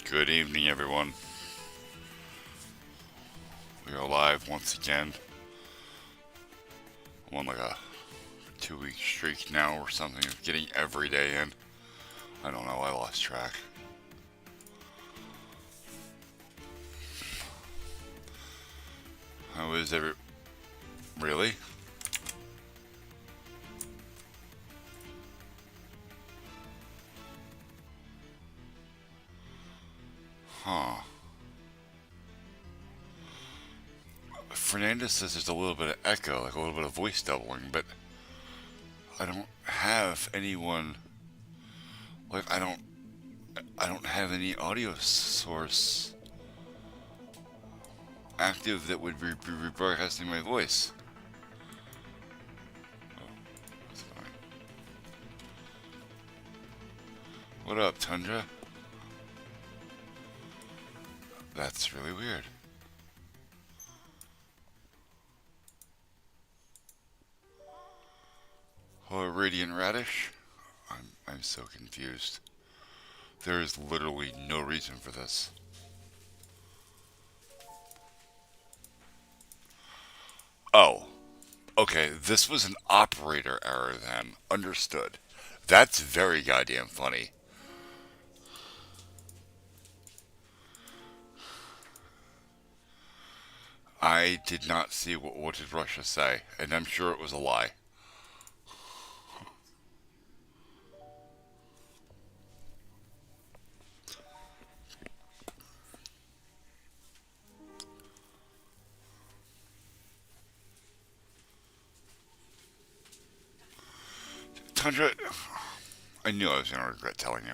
Good evening, everyone. We are live once again. I'm on like a 2 week streak now or something of getting every day in. I don't know, I lost track. How is every. Really? Huh. Fernandez says there's a little bit of echo, like a little bit of voice doubling, but I don't have anyone. Like, I don't have any audio source active that would be rebroadcasting my voice. Oh, that's fine. What up, Tundra? That's really weird. Hello, Radiant Radish. I'm so confused. There is literally no reason for this. Oh, okay. This was an operator error then. Understood. That's very goddamn funny. I did not see what did Russia say, and I'm sure it was a lie. Tundra, I knew I was going to regret telling you.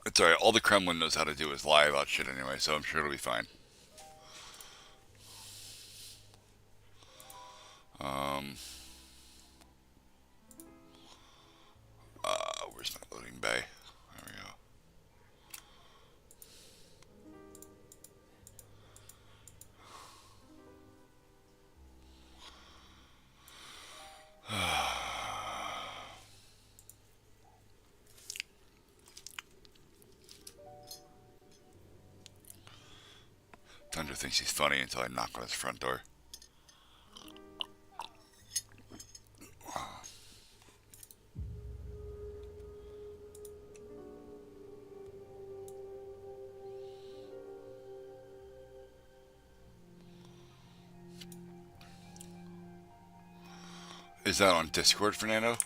It's alright. All the Kremlin knows how to do is lie about shit anyway, so I'm sure it'll be fine. Um, where's my loading bay? There we go. Thunder thinks he's funny until I knock on his front door. Is that on Discord, Fernando?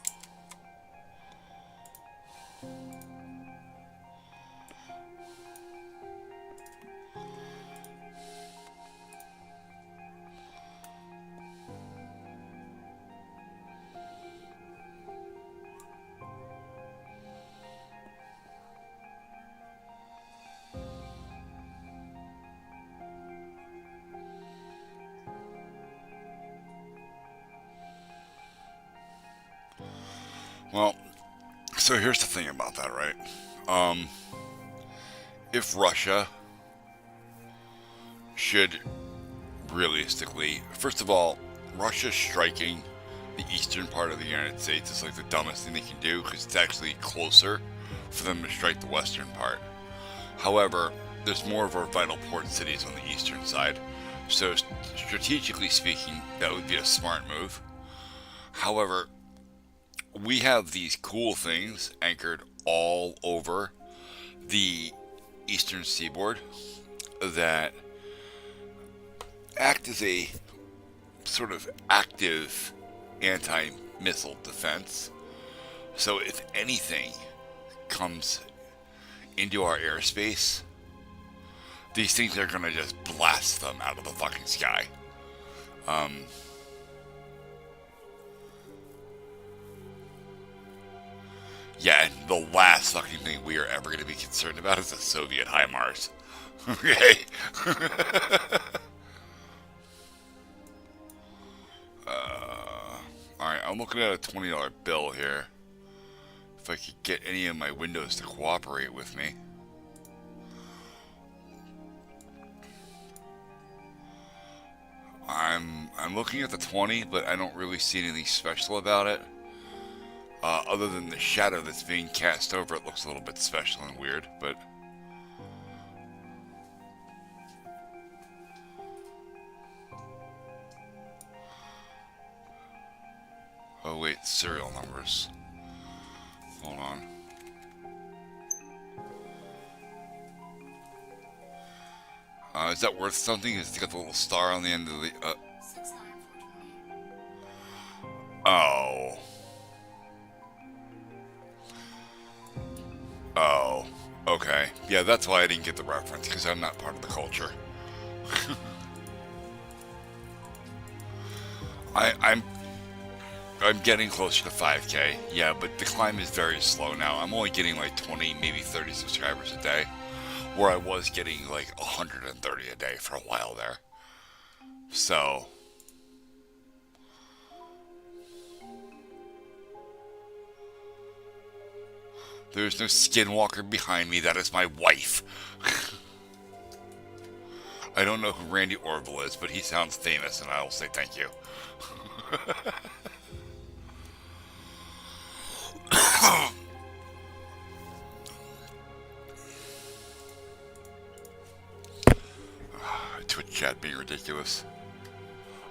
Well, so here's the thing about that, right? Um, if Russia should realistically, first of all, Russia striking the eastern part of the United States is like the dumbest thing they can do because it's actually closer for them to strike the western part. However, there's more of our vital port cities on the eastern side, so strategically speaking, that would be a smart move. However, we have these cool things anchored all over the eastern seaboard that act as a sort of active anti-missile defense. So if anything comes into our airspace, these things are gonna just blast them out of the fucking sky. Um, yeah, and the last fucking thing we are ever gonna be concerned about is the Soviet HIMARS. Okay. Alright, I'm looking at a $20 bill here. If I could get any of my windows to cooperate with me. I'm looking at the 20, but I don't really see anything special about it. Other than the shadow that's being cast over it looks a little bit special and weird, but... Oh wait, serial numbers. Hold on. Is that worth something? It's got the little star on the end of the... Oh. Oh. Okay. Yeah, that's why I didn't get the reference, because I'm not part of the culture. I'm getting closer to 5K. Yeah, but the climb is very slow now. I'm only getting like 20, maybe 30 subscribers a day, where I was getting like 130 a day for a while there. So... There's no skinwalker behind me. That is my wife. I don't know who Randy Orville is, but he sounds famous, and I will say thank you. Twitch chat being ridiculous.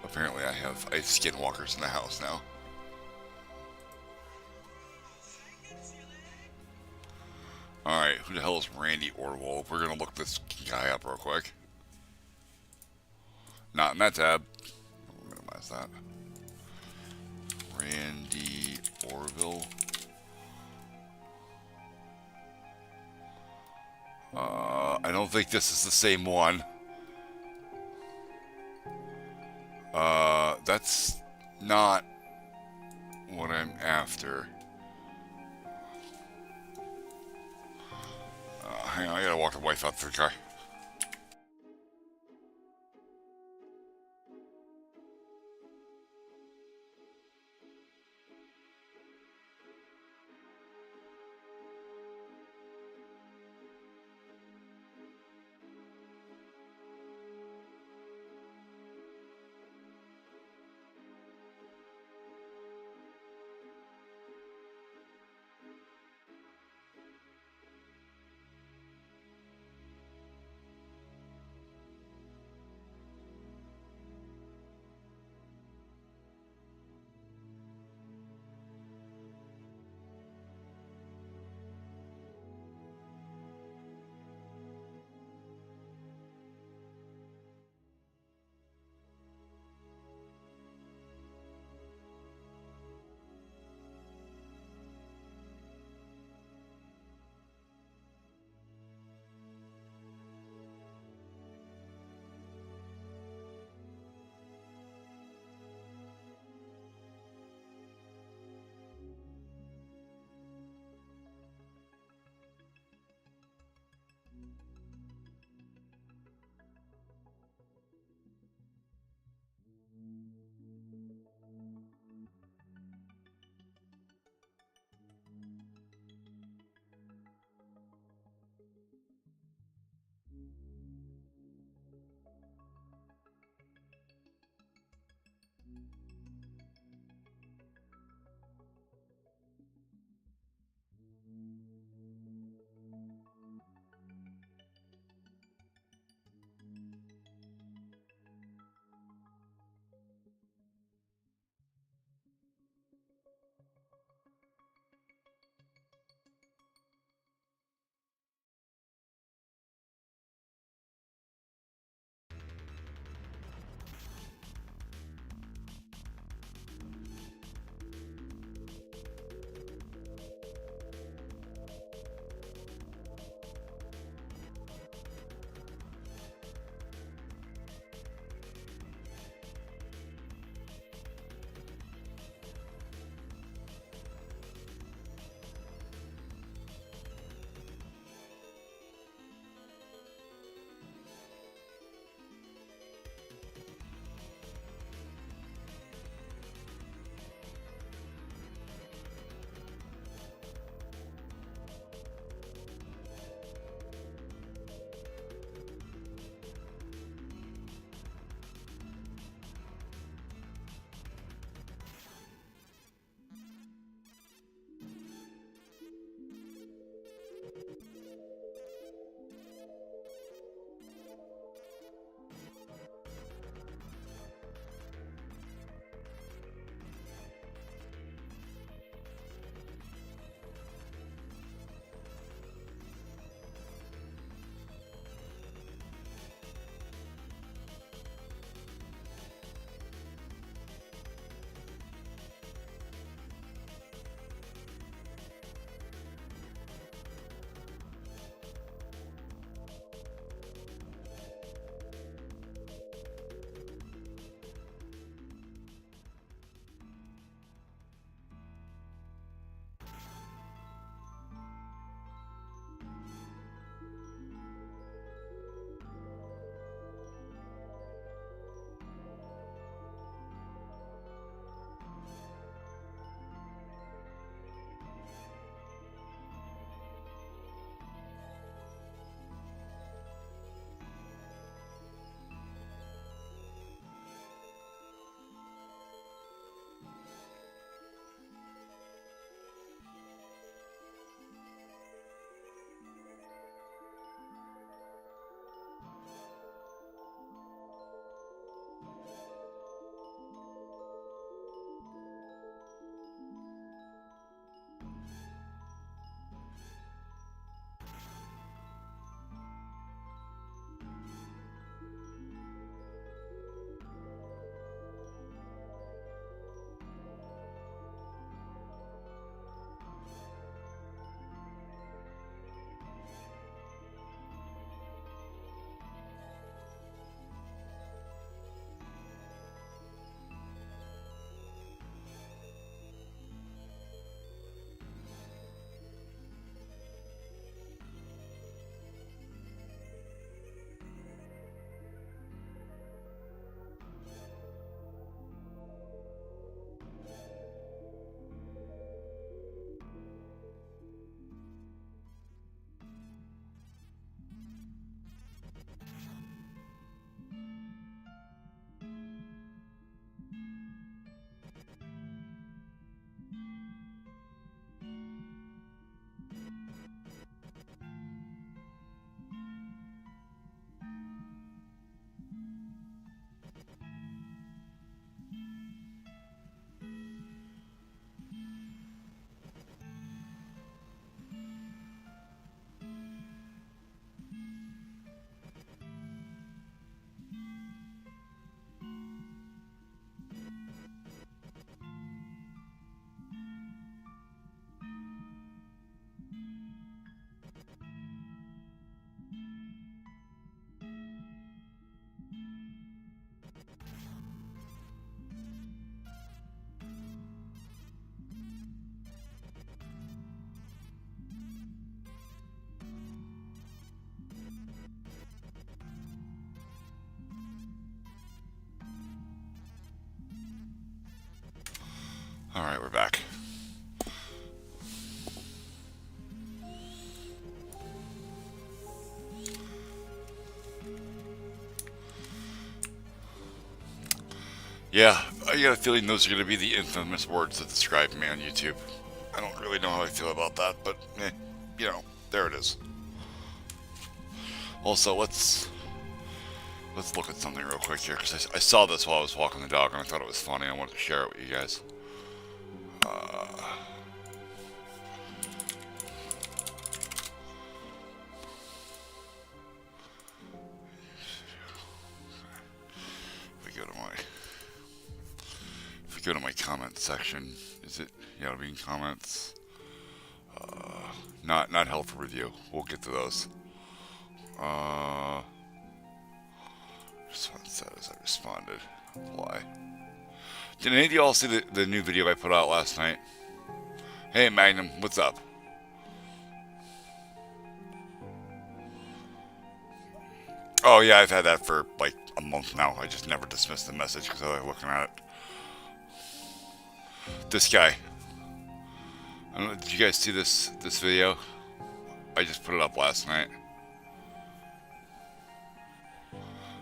Apparently I have skinwalkers in the house now. Alright, who the hell is Randy Orwell? We're gonna look this guy up real quick. Not in that tab. I'll minimize that. Randy Orville. I don't think this is the same one. That's not what I'm after. Hang on, I gotta walk the wife out to the car. Alright, we're back. Yeah, I got a feeling those are going to be the infamous words that describe me on YouTube. I don't really know how I feel about that, but, you know, there it is. Also, let's look at something real quick here, because I saw this while I was walking the dog, and I thought it was funny. I wanted to share it with you guys. If we go to my comment section, is it, yeah, it'll be in comments. Not helpful review. We'll get to those. This one says I responded. Why? Did any of y'all see the new video I put out last night? Hey Magnum, what's up? Oh yeah, I've had that for like a month now. I just never dismissed the message because I like looking at it. This guy. I don't know, did you guys see this video? I just put it up last night.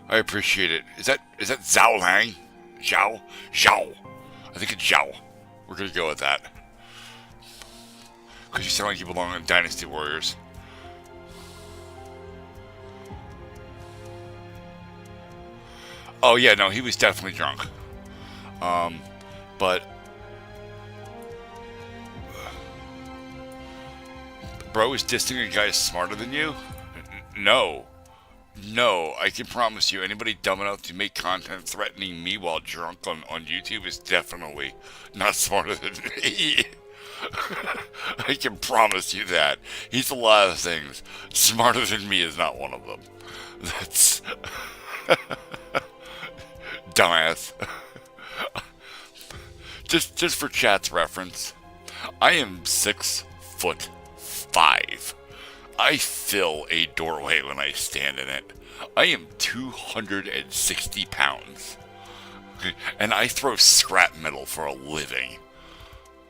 I appreciate it. Is that Zhao Lang? Zhao? Zhao. I think it's Zhao. We're gonna go with that. Because you sound like you belong in Dynasty Warriors. Oh yeah, no, he was definitely drunk. But bro is dissing a guy smarter than you? No. No, I can promise you, anybody dumb enough to make content threatening me while drunk on YouTube is definitely not smarter than me. I can promise you that. He's a lot of things. Smarter than me is not one of them. That's... dumbass. Just for chat's reference, I am 6'5". I fill a doorway when I stand in it. I am 260 pounds. And I throw scrap metal for a living.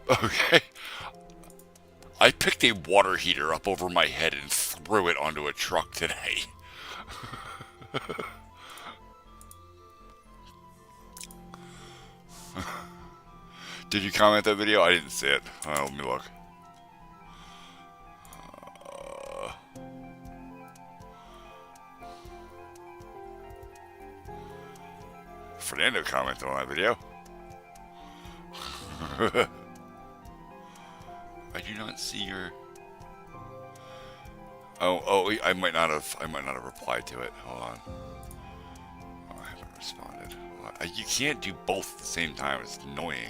Okay? I picked a water heater up over my head and threw it onto a truck today. Did you comment that video? I didn't see it. Let me look. Fernando commented on that video. I do not see your. Oh, I might not have replied to it. Hold on. Oh, I haven't responded. You can't do both at the same time. It's annoying.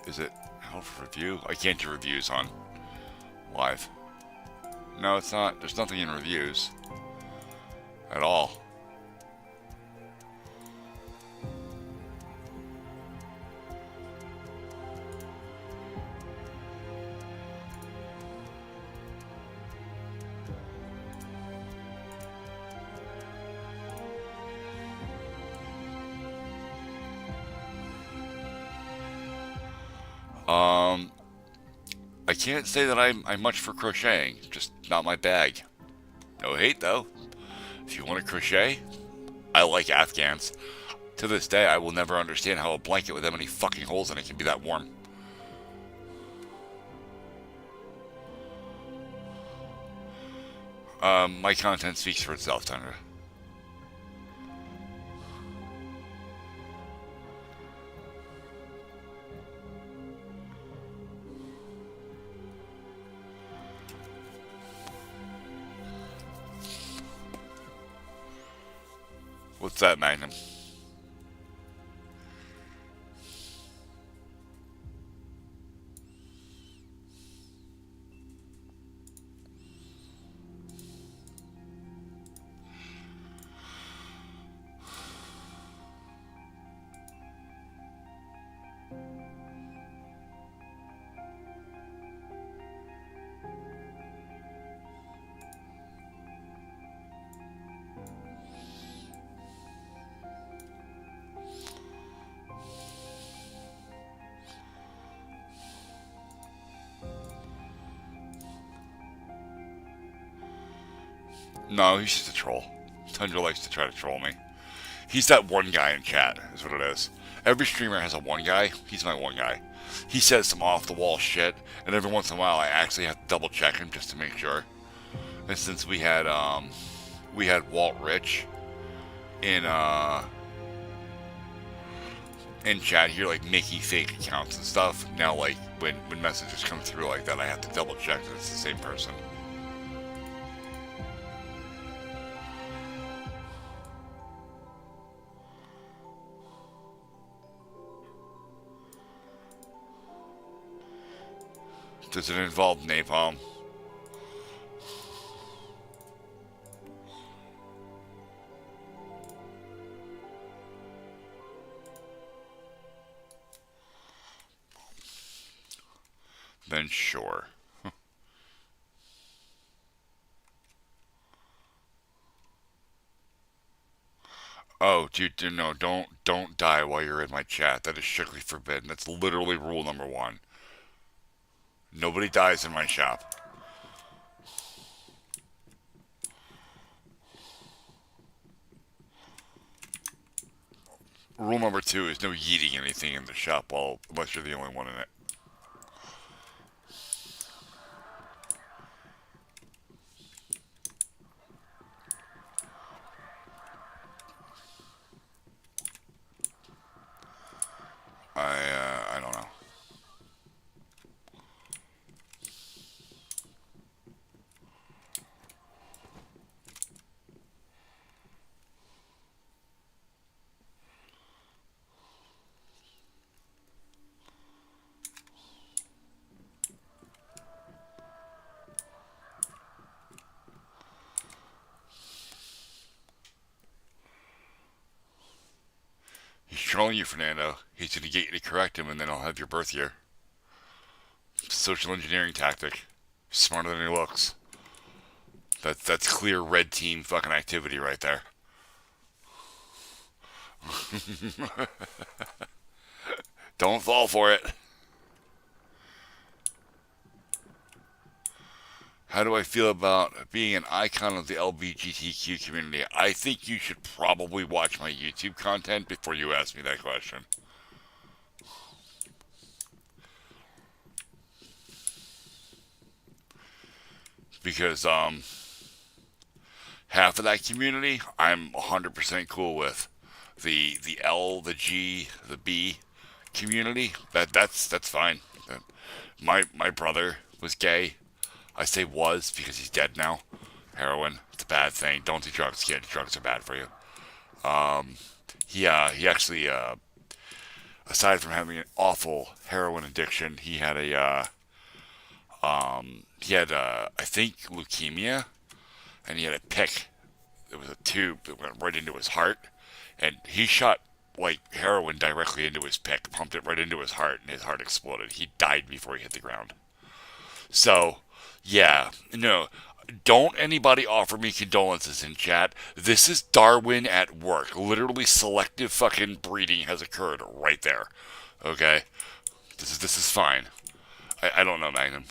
Is it help for review? I can't do reviews on live. No, it's not. There's nothing in reviews at all. I can't say that I'm much for crocheting, just not my bag. No hate though. If you want to crochet, I like Afghans. To this day, I will never understand how a blanket with that many fucking holes in it can be that warm. My content speaks for itself, Tundra. What's that, Magnum? No, he's just a troll. Tundra likes to try to troll me. He's that one guy in chat, is what it is. Every streamer has a one guy. He's my one guy. He says some off the wall shit, and every once in a while I actually have to double check him just to make sure. And since we had Walt Rich in in chat here, like making fake accounts and stuff. Now, like when messages come through like that, I have to double check that it's the same person. Does it involve napalm? Then sure. Oh, dude, no, don't die while you're in my chat. That is strictly forbidden. That's literally rule number 1. Nobody dies in my shop. Rule number 2 is no yeeting anything in the shop unless you're the only one in it. I don't know. He's trolling you, Fernando. He's gonna get you to correct him, and then I'll have your birth year. Social engineering tactic. Smarter than he looks. That's clear red team fucking activity right there. Don't fall for it. How do I feel about being an icon of the LGBTQ community? I think you should probably watch my YouTube content before you ask me that question. Because half of that community I'm 100% cool with. The L, the G, the B community, that's fine. My brother was gay. I say was because he's dead now. Heroin, it's a bad thing. Don't do drugs, kid. Drugs are bad for you. He actually aside from having an awful heroin addiction, he had I think leukemia, and he had a pick. It was a tube that went right into his heart, and he shot like heroin directly into his pick, pumped it right into his heart, and his heart exploded. He died before he hit the ground. So, yeah, no, don't anybody offer me condolences in chat. This is Darwin at work. Literally, selective fucking breeding has occurred right there. Okay, this is fine. I don't know, Magnum.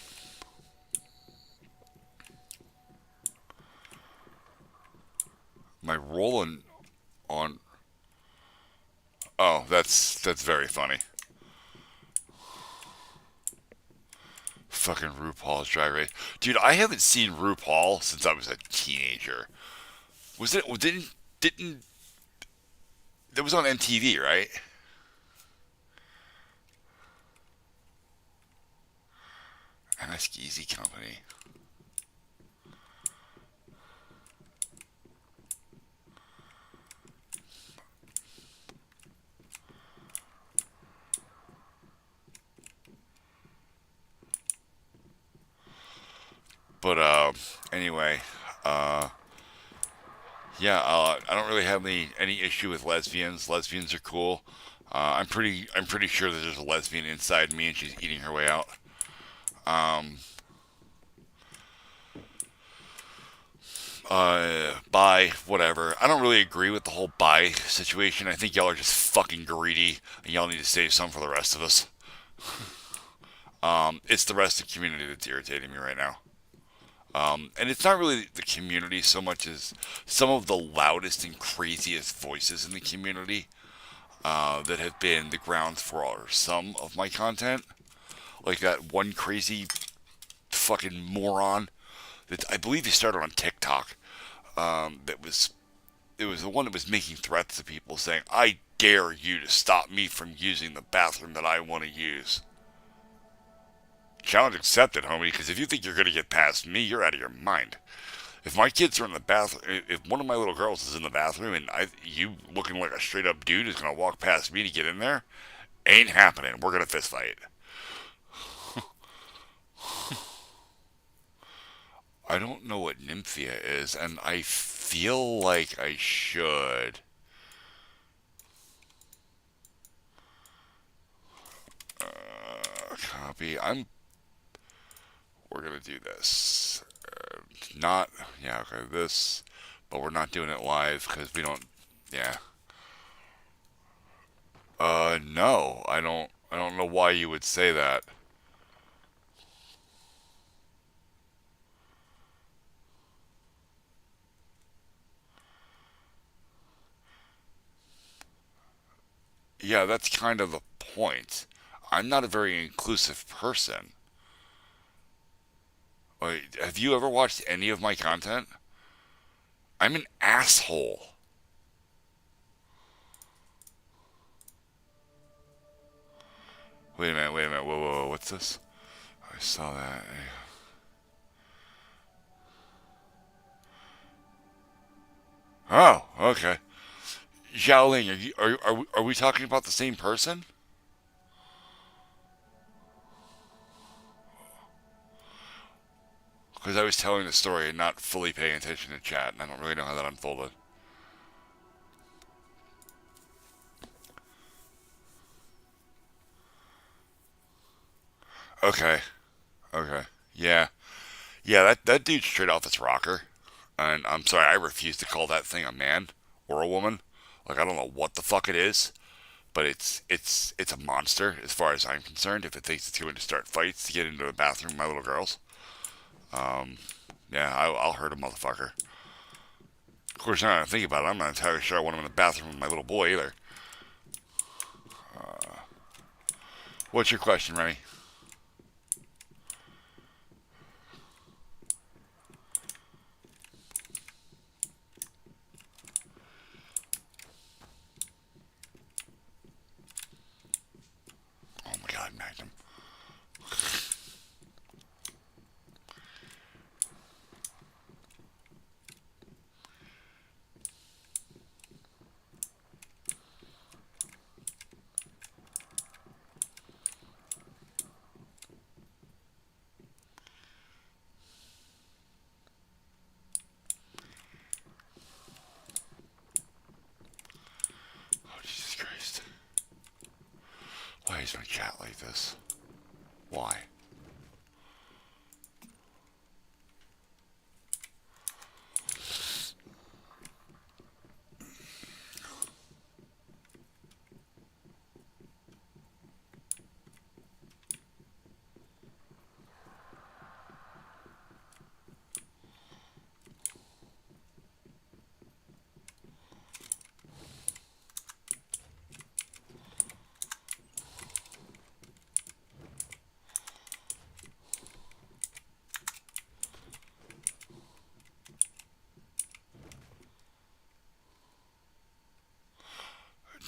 My rolling on. Oh, that's very funny. Fucking RuPaul's Drag Race, dude. I haven't seen RuPaul since I was a teenager. Was it? Didn't that was on MTV, right? MSGZ Company. But anyway, uh, yeah, I don't really have any issue with lesbians. Lesbians are cool. I'm pretty sure that there's a lesbian inside me, and she's eating her way out. Um, bi, whatever. I don't really agree with the whole bi situation. I think y'all are just fucking greedy, and y'all need to save some for the rest of us. It's the rest of the community that's irritating me right now. And it's not really the community so much as some of the loudest and craziest voices in the community that have been the grounds for some of my content. Like that one crazy fucking moron that I believe he started on TikTok. That was it was the one that was making threats to people, saying, "I dare you to stop me from using the bathroom that I want to use." Challenge accepted, homie. Because if you think you're gonna get past me, you're out of your mind. If my kids are in the bathroom, if one of my little girls is in the bathroom and you looking like a straight up dude is gonna walk past me to get in there, ain't happening. We're gonna fist fight. I don't know what Nymphia is, and I feel like I should. Copy. We're gonna do this. Not. Yeah. Okay. This. But we're not doing it live because we don't. Yeah. No. I don't. I don't know why you would say that. Yeah, that's kind of the point. I'm not a very inclusive person. Wait, have you ever watched any of my content? I'm an asshole. Wait a minute, wait a minute. Whoa, whoa, whoa, what's this? I saw that. Oh, okay. Xiaoling, are we talking about the same person? Because I was telling the story and not fully paying attention to chat, and I don't really know how that unfolded. Okay, okay. Yeah. Yeah, that dude's straight off his rocker. And I'm sorry, I refuse to call that thing a man or a woman. Like I don't know what the fuck it is, but it's a monster as far as I'm concerned. If it thinks it's going to start fights to get into the bathroom with my little girls, yeah, I'll hurt a motherfucker. Of course, now that I think about it, I'm not entirely sure I want him in the bathroom with my little boy either. What's your question, Remy? Oh my God, Magnum. Oh Jesus Christ! Why is my chat like this? Why?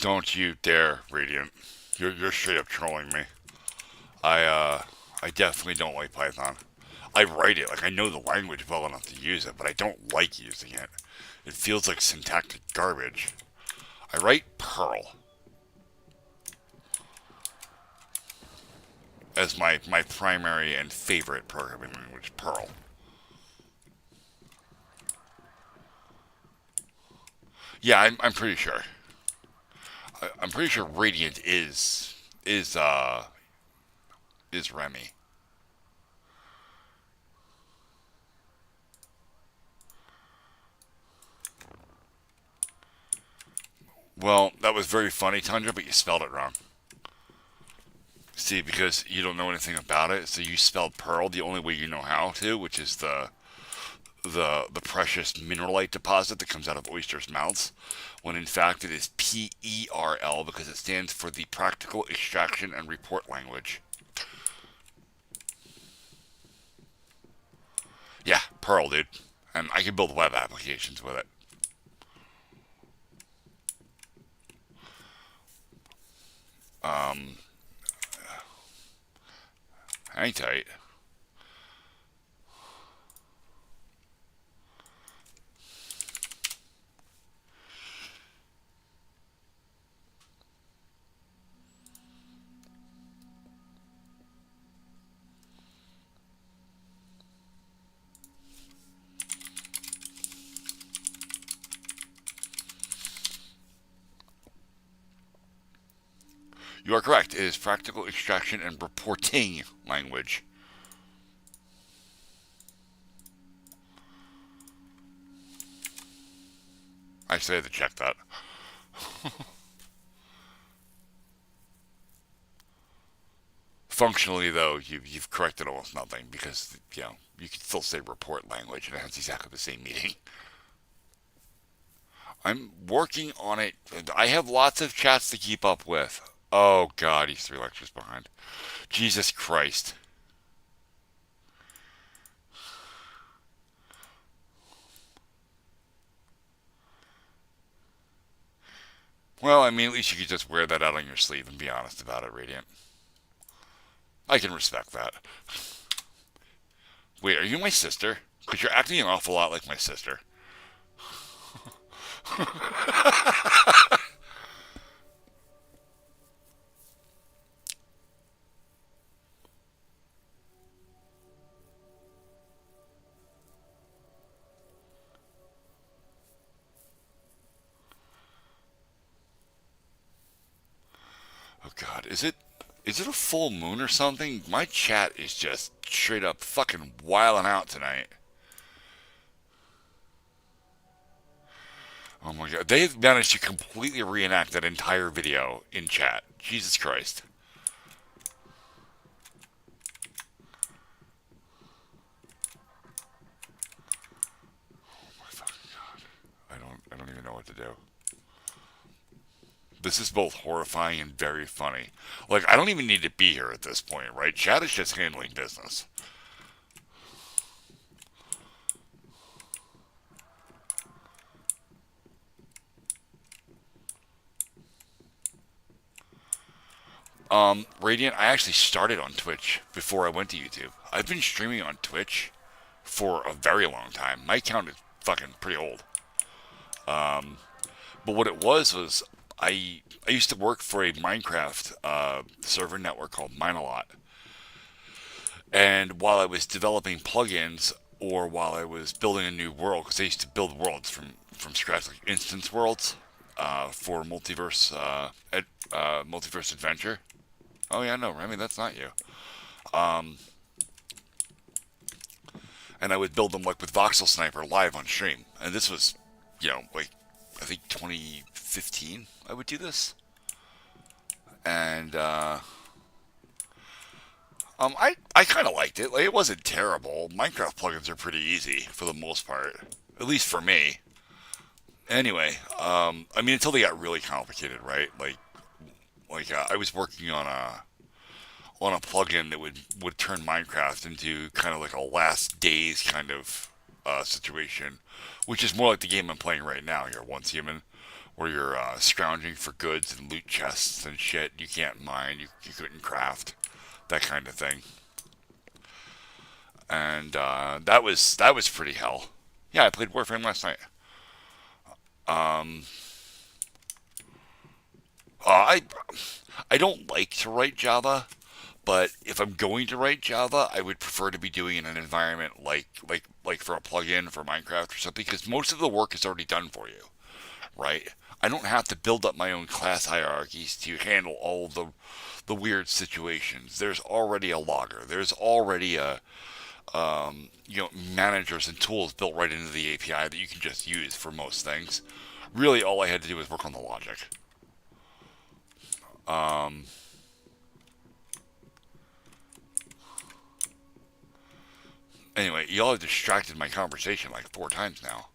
Don't you dare, Radiant. You're straight up trolling me. I definitely don't like Python. I write it, like I know the language well enough to use it, but I don't like using it. It feels like syntactic garbage. I write Perl as my primary and favorite programming language, Perl. Yeah, I'm pretty sure. I'm pretty sure Radiant is uh is Remy. Well, that was very funny, Tundra, but you spelled it wrong. See, because you don't know anything about it, so you spelled Pearl the only way you know how to, which is the the precious mineralite deposit that comes out of oysters' mouths, when in fact it is PERL because it stands for the Practical Extraction and Report Language. Yeah, Perl, dude. And I can build web applications with it. Hang tight. You are correct. It is Practical Extraction and Reporting Language. I still had to check that. Functionally, though, you've corrected almost nothing because, you can still say report language and it has exactly the same meaning. I'm working on it. I have lots of chats to keep up with. Oh, God, he's 3 lectures behind. Jesus Christ. Well, I mean, at least you could just wear that out on your sleeve and be honest about it, Radiant. I can respect that. Wait, are you my sister? Because you're acting an awful lot like my sister. Oh God, is it a full moon or something? My chat is just straight up fucking wilding out tonight. Oh my God, they've managed to completely reenact that entire video in chat. Jesus Christ. Oh my fucking God. I don't even know what to do. This is both horrifying and very funny. Like, I don't even need to be here at this point, right? Chat is just handling business. Radiant, I actually started on Twitch before I went to YouTube. I've been streaming on Twitch for a very long time. My account is fucking pretty old. But what it was I used to work for a Minecraft server network called Minalot. And while I was developing plugins or while I was building a new world, because I used to build worlds from scratch, like instance worlds for multiverse adventure. Oh yeah, no, Remy, that's not you. And I would build them like with Voxel Sniper live on stream. And this was, like I think 2015. I would do this, and I kind of liked it. Like it wasn't terrible. Minecraft plugins are pretty easy for the most part, at least for me. Anyway, I mean until they got really complicated, right? Like I was working on a plugin that would turn Minecraft into kind of like a last days kind of situation, which is more like the game I'm playing right now. You're Once Human, where you're scrounging for goods and loot chests and shit. You can't mine, you couldn't craft, that kind of thing. And that was pretty hell. Yeah, I played Warframe last night. Um, I I don't like to write Java, but if I'm going to write Java, I would prefer to be doing it in an environment like for a plugin for Minecraft or something, because most of the work is already done for you, right? I don't have to build up my own class hierarchies to handle all the weird situations. There's already a logger. There's already managers and tools built right into the API that you can just use for most things. Really, all I had to do was work on the logic. Um, Anyway, y'all have distracted my conversation like 4 times now.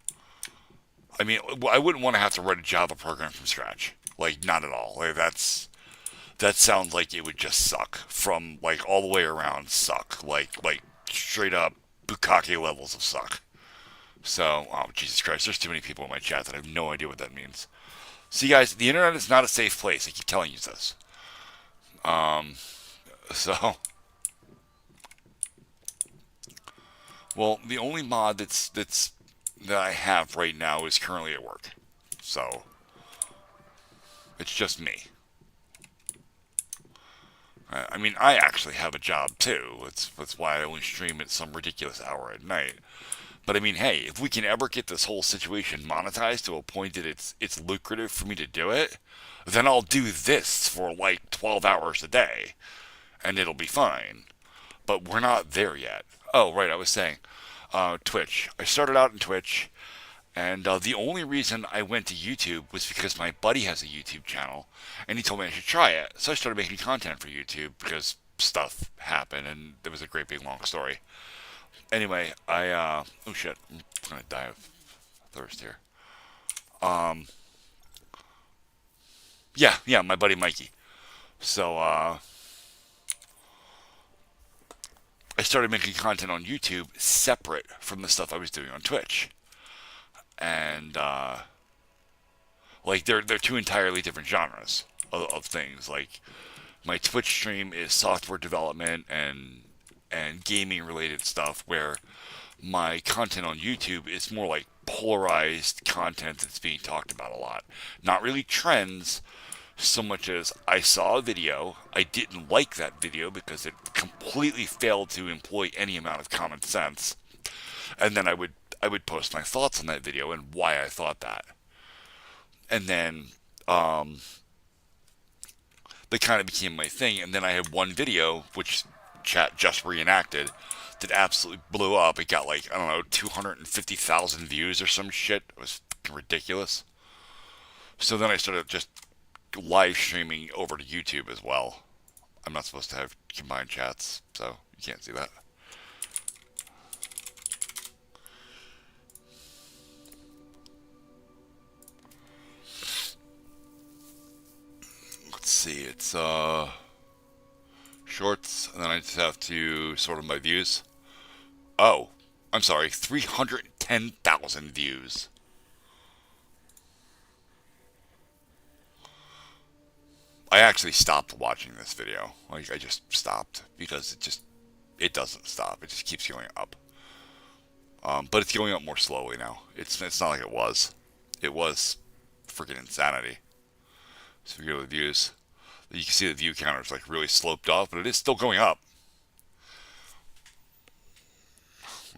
I mean, I wouldn't want to have to write a Java program from scratch. Like, not at all. Like, that sounds like it would just suck from like all the way around. Suck like straight up bukkake levels of suck. So, oh Jesus Christ, there's too many people in my chat that I have no idea what that means. See, guys, the internet is not a safe place. I keep telling you this. So, well, the only mod that I have right now is currently at work. So, it's just me. I mean, I actually have a job too. That's why I only stream at some ridiculous hour at night. But I mean, hey, if we can ever get this whole situation monetized to a point that it's lucrative for me to do it, then I'll do this for like 12 hours a day, and it'll be fine. But we're not there yet. Oh, right, I was saying, Twitch. I started out in Twitch, and the only reason I went to YouTube was because my buddy has a YouTube channel, and he told me I should try it. So I started making content for YouTube because stuff happened, and it was a great big long story. Anyway, oh shit, I'm gonna die of thirst here. Yeah, my buddy Mikey. So, I started making content on YouTube separate from the stuff I was doing on Twitch. And, like, they're two entirely different genres of things. Like, my Twitch stream is software development and gaming related stuff, where my content on YouTube is more like polarized content that's being talked about a lot. Not really trends so much as I saw a video, I didn't like that video because it completely failed to employ any amount of common sense, and then I would post my thoughts on that video and why I thought that. And then they kind of became my thing, and then I had one video which chat just reenacted that absolutely blew up. It got like, I don't know, 250,000 views or some shit. It was ridiculous. So then I started just live streaming over to YouTube as well. I'm not supposed to have combined chats, so you can't see that. Let's see, it's shorts, and then I just have to sort of my views. Oh, I'm sorry, 310,000 views. I actually stopped watching this video. Like, I just stopped because it doesn't stop. It just keeps going up. But it's going up more slowly now. It's not like it was. It was freaking insanity. So if you go to the views, you can see the view counter is like really sloped off, but it is still going up.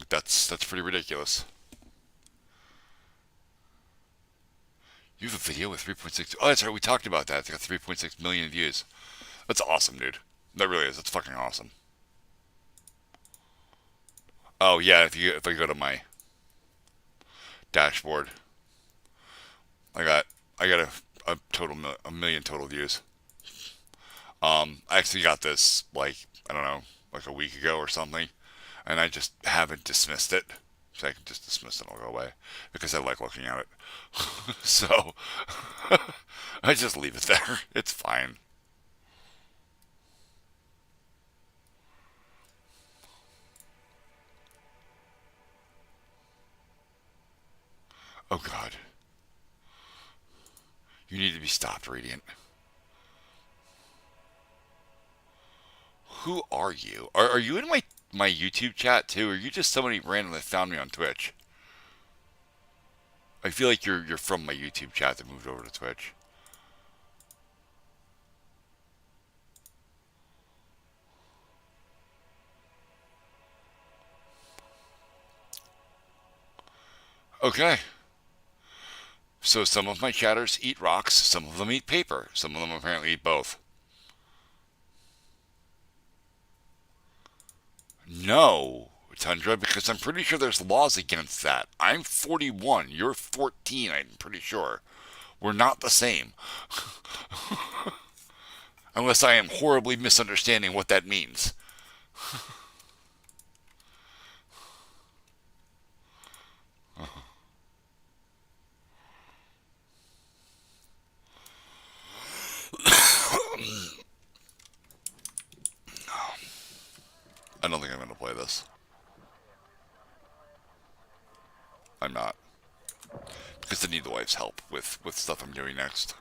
That's pretty ridiculous. You have a video with 3.6. Oh, that's right. We talked about that. It's got 3.6 million views. That's awesome, dude. That really is. That's fucking awesome. Oh yeah, if I go to my dashboard, I got a total a million total views. I actually got this like, I don't know, like a week ago or something, and I just haven't dismissed it. So I can just dismiss it and it'll go away because I like looking at it. So I just leave it there. It's fine. Oh God, you need to be stopped, Radiant. Who are you? Are you in my YouTube chat too? Or are you just somebody random that found me on Twitch? I feel like you're from my YouTube chat that moved over to Twitch. Okay. So some of my chatters eat rocks, some of them eat paper, some of them apparently eat both. No, Tundra, because I'm pretty sure there's laws against that. I'm 41, you're 14, I'm pretty sure. We're not the same. Unless I am horribly misunderstanding what that means. I'm not. Because I need the wife's help with stuff I'm doing next.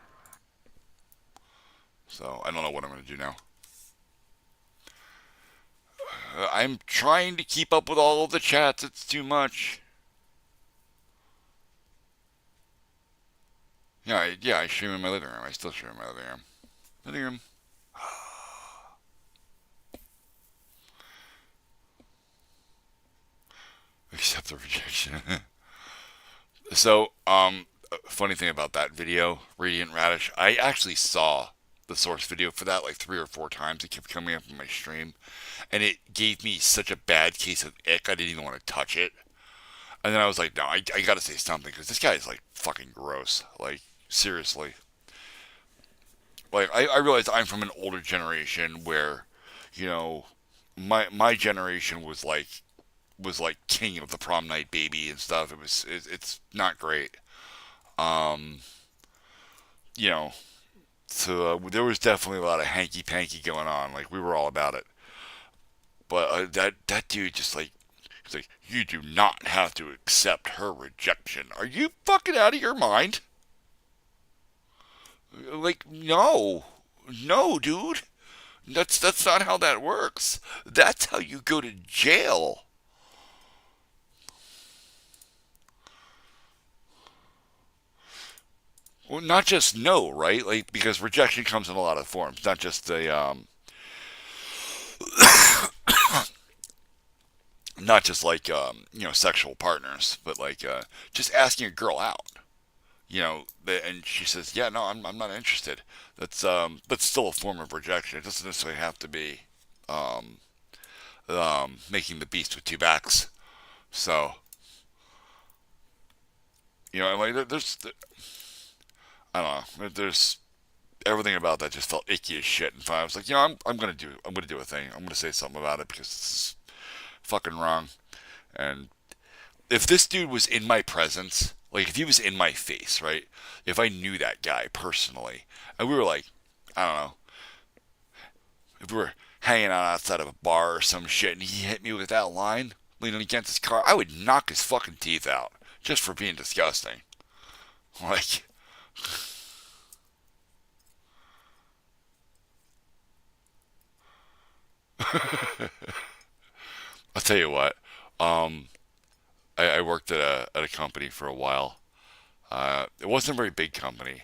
So I don't know what I'm going to do now. I'm trying to keep up with all of the chats. It's too much. Yeah, I stream in my living room. I still stream in my living room. Living room. Accept the rejection. So, funny thing about that video, Radiant Radish, I actually saw the source video for that like 3 or 4 times. It kept coming up in my stream, and it gave me such a bad case of ick. I didn't even want to touch it. And then I was like, no, I gotta say something because this guy is like fucking gross. Like seriously. Like I realize I'm from an older generation where, you know, my generation was like king of the prom night baby and stuff. It's not great. Um, you know, so there was definitely a lot of hanky panky going on. Like we were all about it. But that dude just like he's like, you do not have to accept her rejection. Are you fucking out of your mind? Like no, no, dude. That's not how that works. That's how you go to jail. Well, not just no, right? Like because rejection comes in a lot of forms, not just the not just like sexual partners, but like just asking a girl out. And she says, "Yeah, no, I'm not interested." That's still a form of rejection. It doesn't necessarily have to be um, making the beast with two backs. So like there's I don't know. There's everything about that just felt icky as shit. And I was like, I'm gonna do a thing. I'm gonna say something about it because it's fucking wrong. And if this dude was in my presence, like if he was in my face, right? If I knew that guy personally, and we were like, I don't know, if we were hanging out outside of a bar or some shit, and he hit me with that line leaning against his car, I would knock his fucking teeth out just for being disgusting. Like, I'll tell you what. Um, I worked at a company for a while. It wasn't a very big company,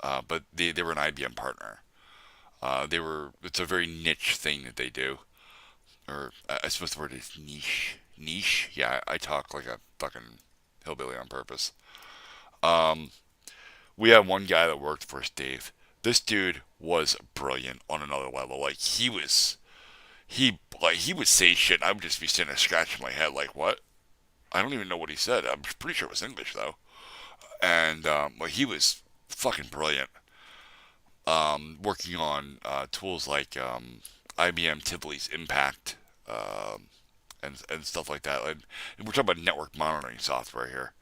but they were an IBM partner. It's a very niche thing that they do. Or I suppose the word is niche. Niche? Yeah, I talk like a fucking hillbilly on purpose. Um, we had one guy that worked for us, Dave. This dude was brilliant on another level. Like he would say shit, and I would just be sitting there scratching my head, like what? I don't even know what he said. I'm pretty sure it was English though. And well, he was fucking brilliant. Working on tools like IBM Tivoli's Impact and stuff like that. And we're talking about network monitoring software here.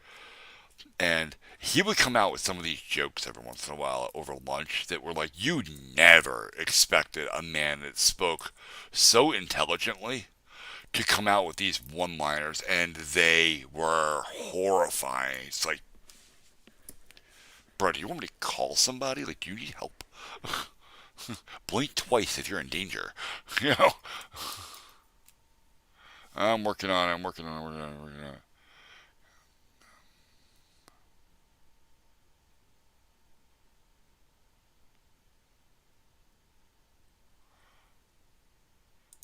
And he would come out with some of these jokes every once in a while over lunch that were like, you never expected a man that spoke so intelligently to come out with these one-liners, and they were horrifying. It's like, bro, do you want me to call somebody? Like, do you need help? Blink twice if you're in danger. You know? I'm working on it. I'm working on it. Working on it.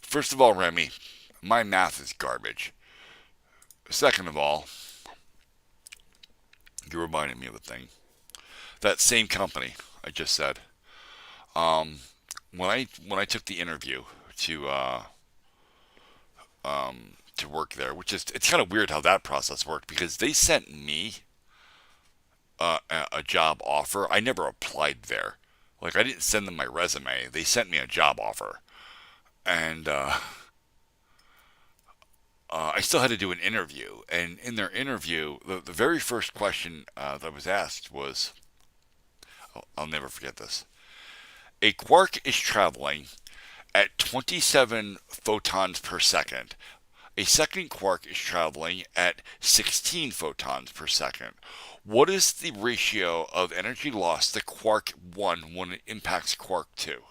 First of all, Remy, my math is garbage. Second of all, you reminded me of a thing. That same company I just said. Um, when I took the interview to uh, to work there, which is it's kind of weird how that process worked because they sent me a job offer. I never applied there. Like I didn't send them my resume. They sent me a job offer, and I still had to do an interview. And in their interview, the very first question that I was asked was, I'll never forget this. A quark is traveling at 27 photons per second. A second quark is traveling at 16 photons per second. What is the ratio of energy lost to quark 1 when it impacts quark 2?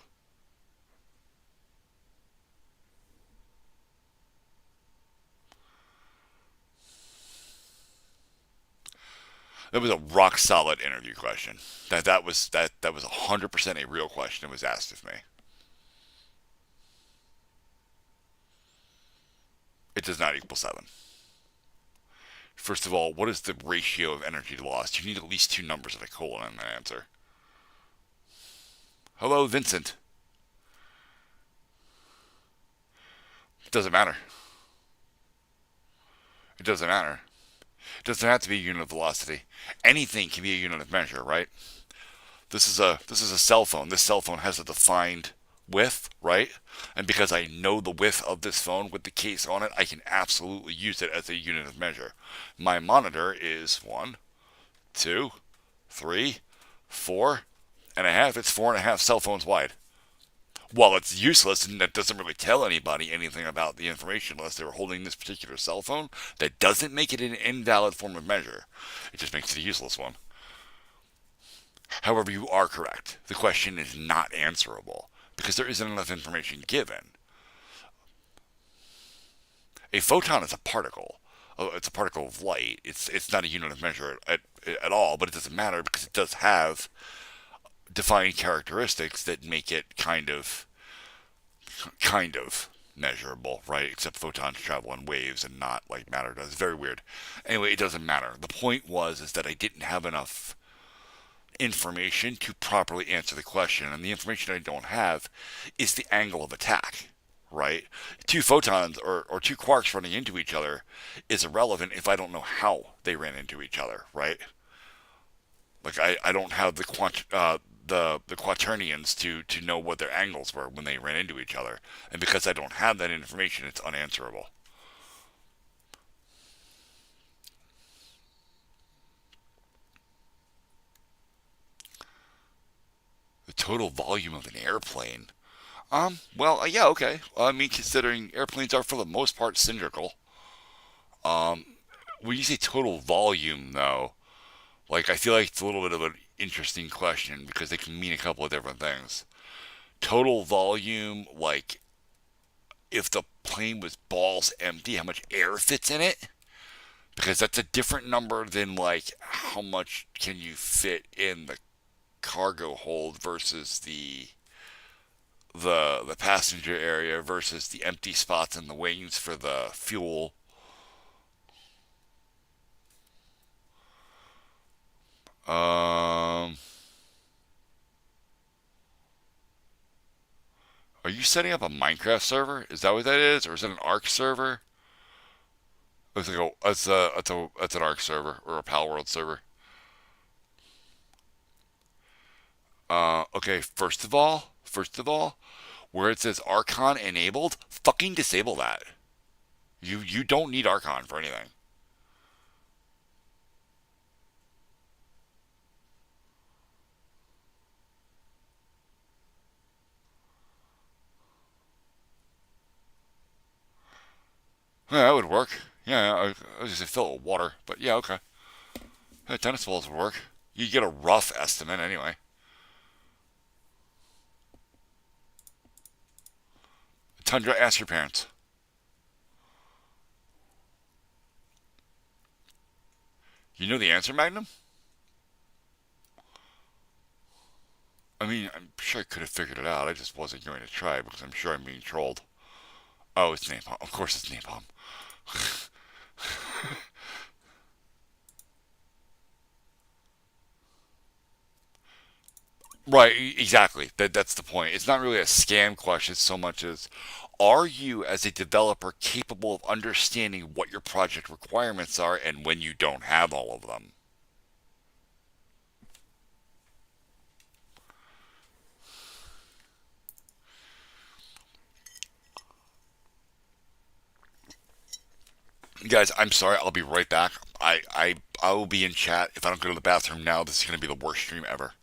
That was a rock solid interview question. That was 100% a real question that was asked of me. It does not equal 7. First of all, what is the ratio of energy lost? You need at least two numbers of a colon in that answer. Hello, Vincent. It doesn't matter. It doesn't matter. It doesn't have to be a unit of velocity. Anything can be a unit of measure, right? This is a cell phone. This cell phone has a defined width, right? And because I know the width of this phone with the case on it, I can absolutely use it as a unit of measure. My monitor is 1, 2, 3, 4 and a half. It's 4.5 cell phones wide. Well, it's useless and that doesn't really tell anybody anything about the information unless they were holding this particular cell phone. That doesn't make it an invalid form of measure. It just makes it a useless one. However, you are correct. The question is not answerable because there isn't enough information given. A photon is a particle. It's a particle of light. It's not a unit of measure at all, but it doesn't matter because it does have defined characteristics that make it kind of measurable, right? Except photons travel in waves and not like matter does. Very weird. Anyway, it doesn't matter. The point was is that I didn't have enough information to properly answer the question, and the information I don't have is the angle of attack, right? Two photons or two quarks running into each other is irrelevant if I don't know how they ran into each other, right? Like I don't have the quaternions to know what their angles were when they ran into each other, and because I don't have that information, it's unanswerable. The total volume of an airplane. Well, yeah, okay. I mean, considering airplanes are for the most part cylindrical. When you say total volume, though, like I feel like it's a little bit of an interesting question because they can mean a couple of different things. Total volume, like if the plane was balls empty, how much air fits in it? Because that's a different number than like how much can you fit in the cargo hold versus the passenger area versus the empty spots in the wings for the fuel. Um, are you setting up a Minecraft server? Is that what that is, or is it an Ark server? It's like it's an Ark server or a Pal World server. Okay. First of all, where it says Archon enabled, fucking disable that. You don't need Archon for anything. Yeah, that would work. Yeah, I was just gonna fill it with water, but yeah, okay. Yeah, tennis balls would work. You get a rough estimate anyway. Tundra, ask your parents. You know the answer, Magnum? I mean, I'm sure I could have figured it out. I just wasn't going to try because I'm sure I'm being trolled. Oh, it's napalm. Of course, it's napalm. Right, exactly. That's the point. It's not really a scam question so much as are you as a developer capable of understanding what your project requirements are and when you don't have all of them? Guys, I'm sorry. I'll be right back. I will be in chat. If I don't go to the bathroom now, this is going to be the worst stream ever.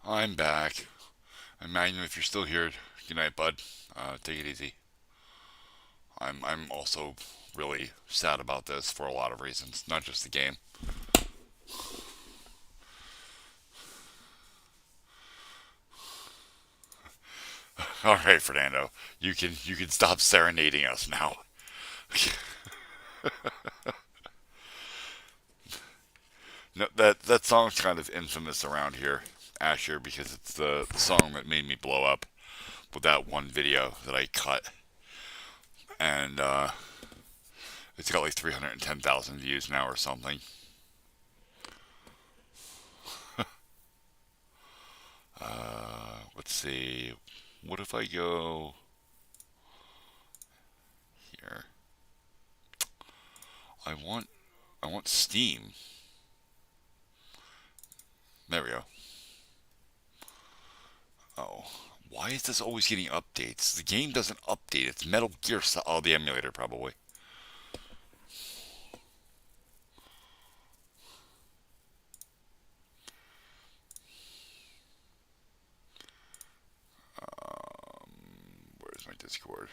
I'm back. Imagine if you're still here. Good night, bud. Take it easy. I'm also really sad about this for a lot of reasons, not just the game. All right, Fernando, you can stop serenading us now. No, that song's kind of infamous around here, Asher, because it's the song that made me blow up with that one video that I cut, and it's got like 310,000 views now or something. Let's see. What if I go here? I want I want Steam. There we go. Oh, why is this always getting updates? The game doesn't update. It's Metal Gear Solid. Oh, the emulator probably. Where's my Discord?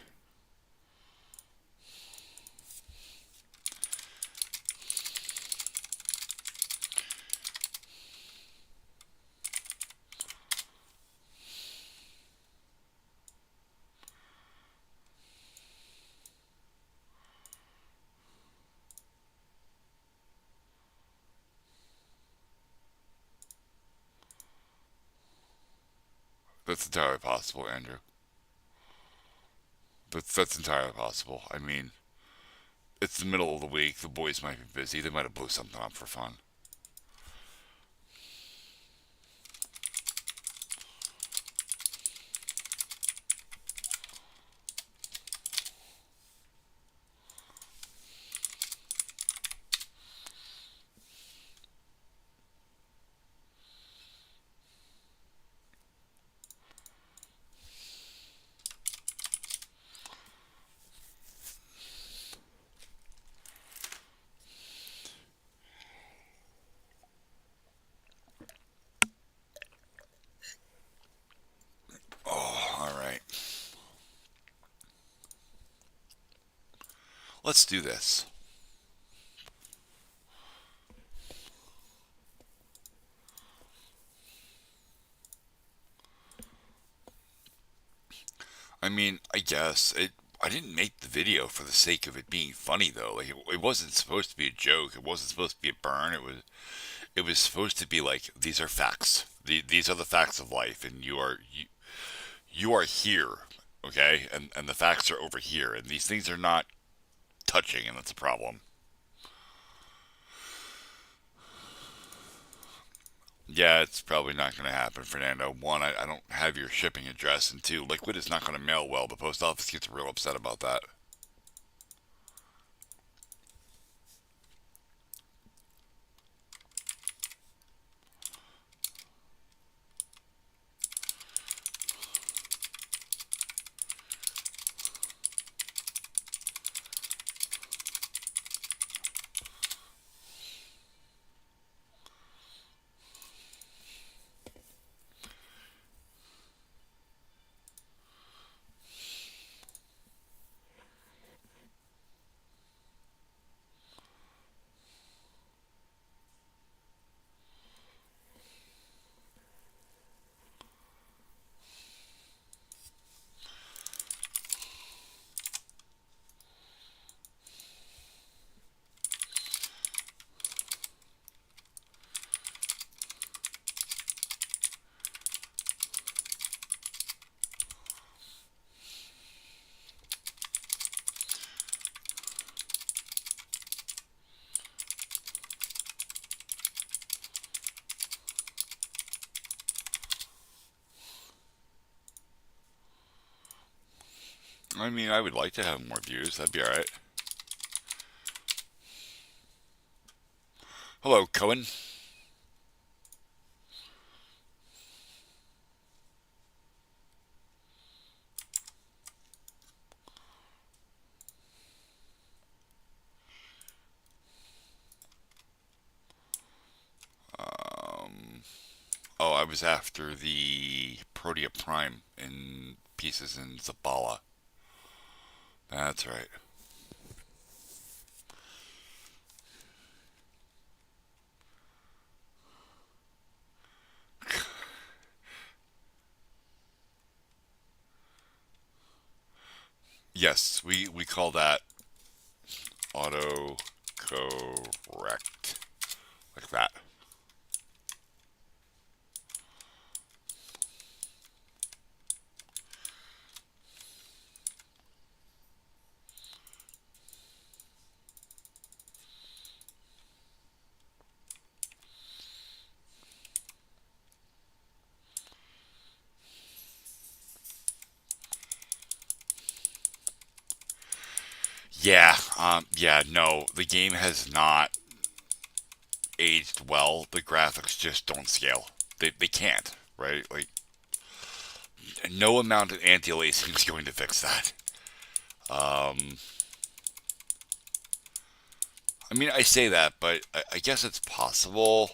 That's entirely possible, Andrew. That's entirely possible. I mean, it's the middle of the week. The boys might be busy. They might have blew something up for fun. Oh, all right. Let's do this. I mean, I guess it. I didn't make the video for the sake of it being funny, though. Like it wasn't supposed to be a joke. It wasn't supposed to be a burn. It was supposed to be like these are facts. These are the facts of life, and you are here, okay, and the facts are over here, and these things are not touching, and that's a problem. Yeah, it's probably not going to happen, Fernando. One, I don't have your shipping address, and two, Liquid is not going to mail well. The post office gets real upset about that. I mean, I would like to have more views. That'd be all right. Hello, Cohen. Oh, I was after the Protea Prime in pieces in Zabala. That's right. Yes, we call that auto correct. Like that. Yeah, no, the game has not aged well. The graphics just don't scale. They can't, right? Like, no amount of anti-aliasing is going to fix that. Um, I mean, I say that, but I guess it's possible.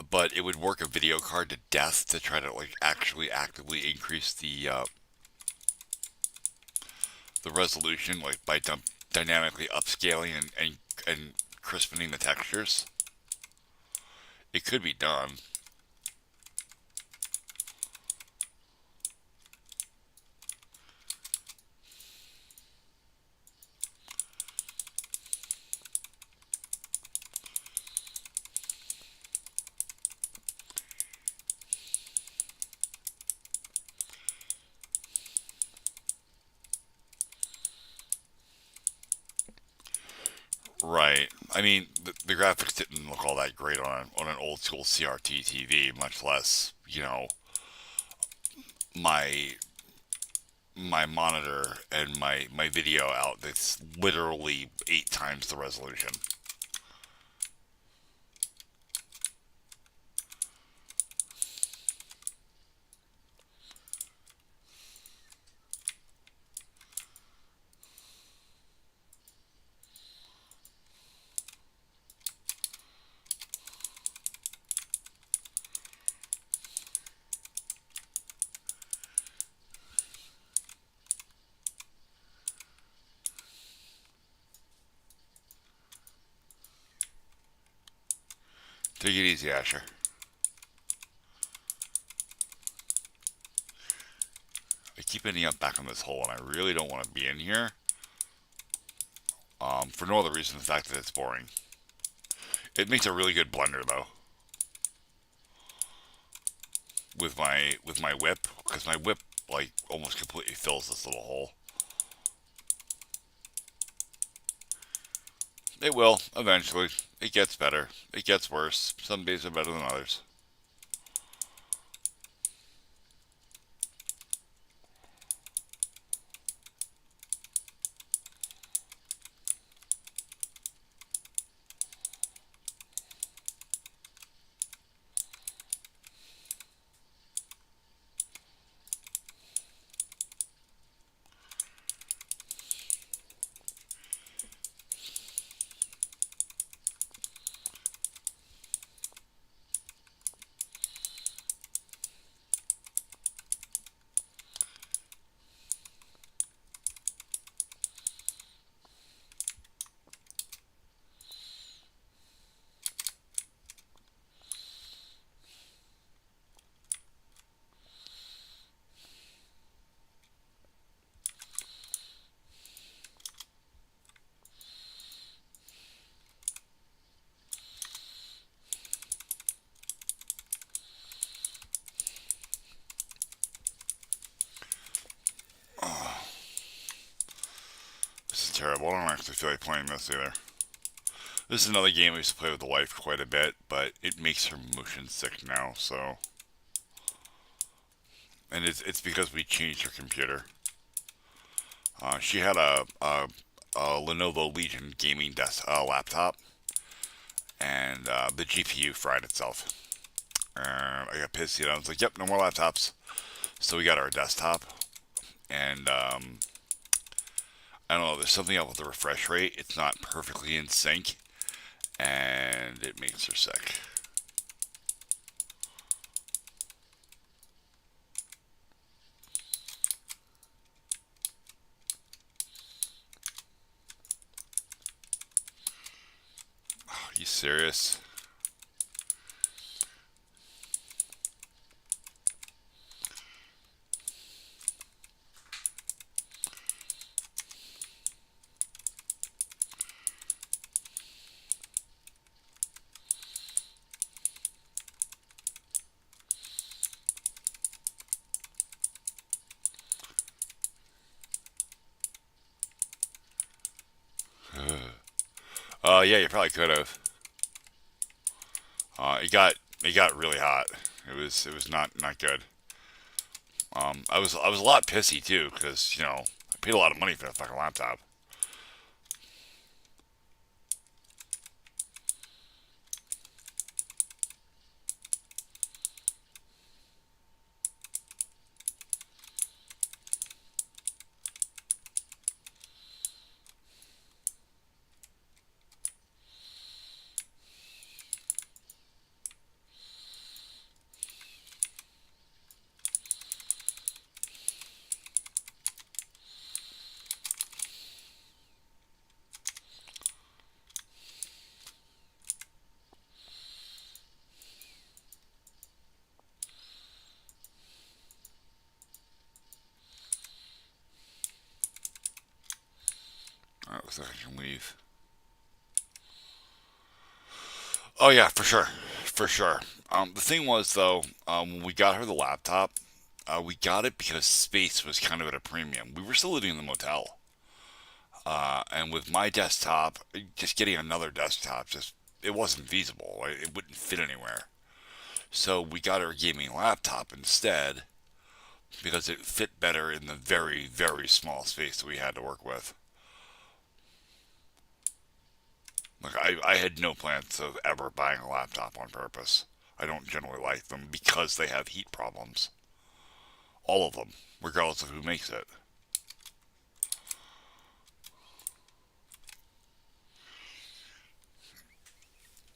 But it would work a video card to death to try to like actually actively increase the resolution, like by dynamically upscaling and crispening the textures. It could be done. Right. I mean, the graphics didn't look all that great on an old school CRT TV, much less, my my monitor and my video out that's literally 8 times the resolution. Take it easy, Asher. I keep ending up back on this hole, and I really don't want to be in here. For no other reason than the fact that it's boring. It makes a really good blender, though. With my whip, because my whip like almost completely fills this little hole. It will eventually. It gets better. It gets worse. Some days are better than others. This is terrible. I don't actually feel like playing this either. This is another game I used to play with the wife quite a bit, but it makes her motion sick now, so. And it's because we changed her computer. She had a Lenovo Legion gaming laptop, and the GPU fried itself. I got pissed, I was like, yep, no more laptops. So we got our desktop, and I don't know, there's something up with the refresh rate. It's not perfectly in sync, and it makes her sick. serious? Yeah, you probably could have. It got really hot. It was not good. I was a lot pissy too because I paid a lot of money for that fucking laptop. All right, looks like I can leave. Oh yeah, for sure, for sure. The thing was though, when we got her the laptop, we got it because space was kind of at a premium. We were still living in the motel, and with my desktop, just getting another desktop just it wasn't feasible. Right? It wouldn't fit anywhere. So we got her a gaming laptop instead because it fit better in the very very small space that we had to work with. Like I had no plans of ever buying a laptop on purpose. I don't generally like them because they have heat problems. All of them, regardless of who makes it.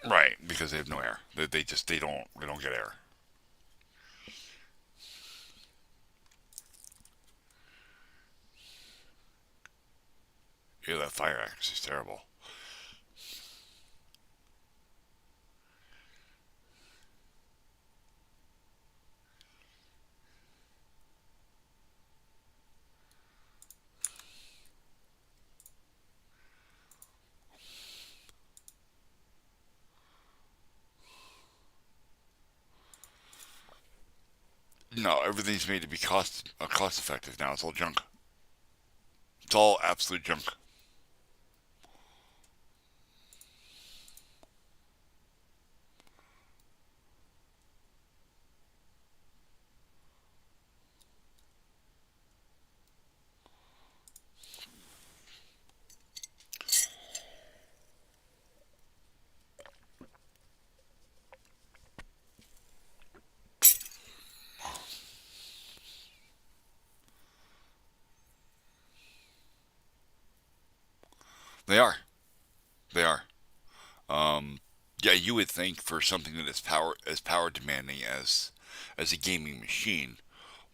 Right, because they have no air. They don't get air. Yeah, that fire accuracy is terrible. No, everything's made to be cost effective now. It's all junk. It's all absolute junk. They are. They are. Yeah, you would think for something that is power demanding as a gaming machine,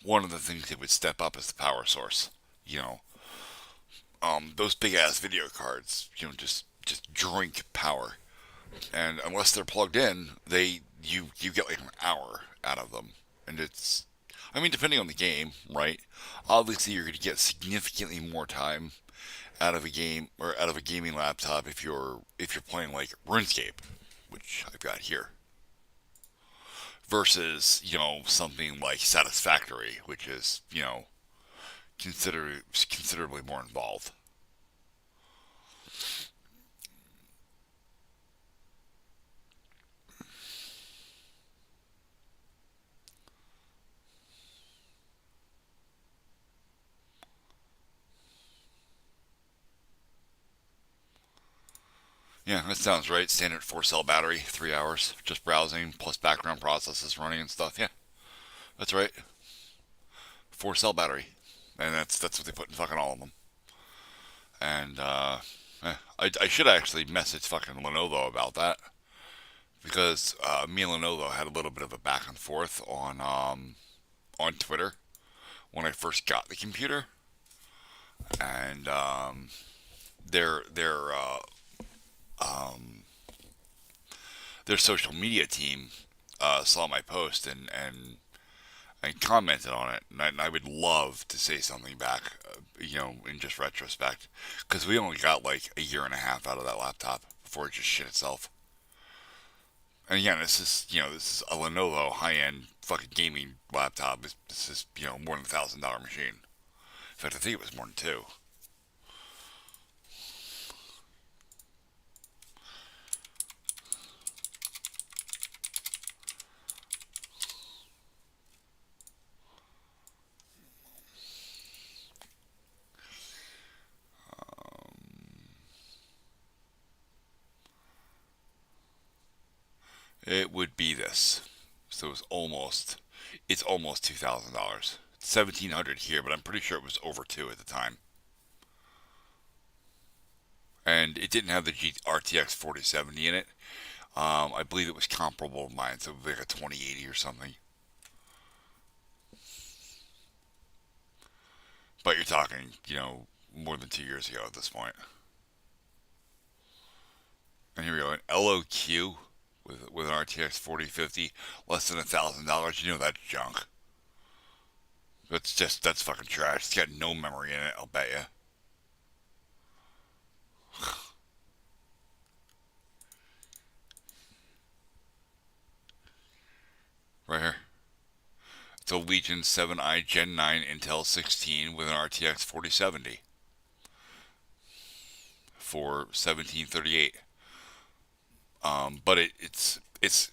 one of the things that would step up is the power source. You know, those big ass video cards, just drink power, and unless they're plugged in, you get like an hour out of them, and I mean, depending on the game, right? Obviously, you're going to get significantly more time out of a game or out of a gaming laptop if you're playing like RuneScape, which I've got here, versus something like Satisfactory, which is considerably more involved. Yeah, that sounds right. Standard 4 cell battery, 3 hours, just browsing plus background processes running and stuff. Yeah, that's right. 4 cell battery, and that's what they put in fucking all of them. And I should actually message fucking Lenovo about that because me and Lenovo had a little bit of a back and forth on Twitter when I first got the computer, and their their social media team saw my post and commented on it, and I would love to say something back, in just retrospect, because we only got like a year and a half out of that laptop before it just shit itself. And again, this is a Lenovo high-end fucking gaming laptop. This is more than $1,000 machine. In fact, I think it was more than two. It would be this. So it's almost $2,000. 1,700 here, but I'm pretty sure it was over two at the time. And it didn't have the RTX 4070 in it. I believe it was comparable to mine, so like a 2080 or something. But you're talking, more than 2 years ago at this point. And here we go, an LOQ with an RTX 4050, less than $1,000. That's junk. That's fucking trash. It's got no memory in it. I'll bet you. Right here. It's a Legion 7i Gen 9 Intel 16 with an RTX 4070 for 1738. But it's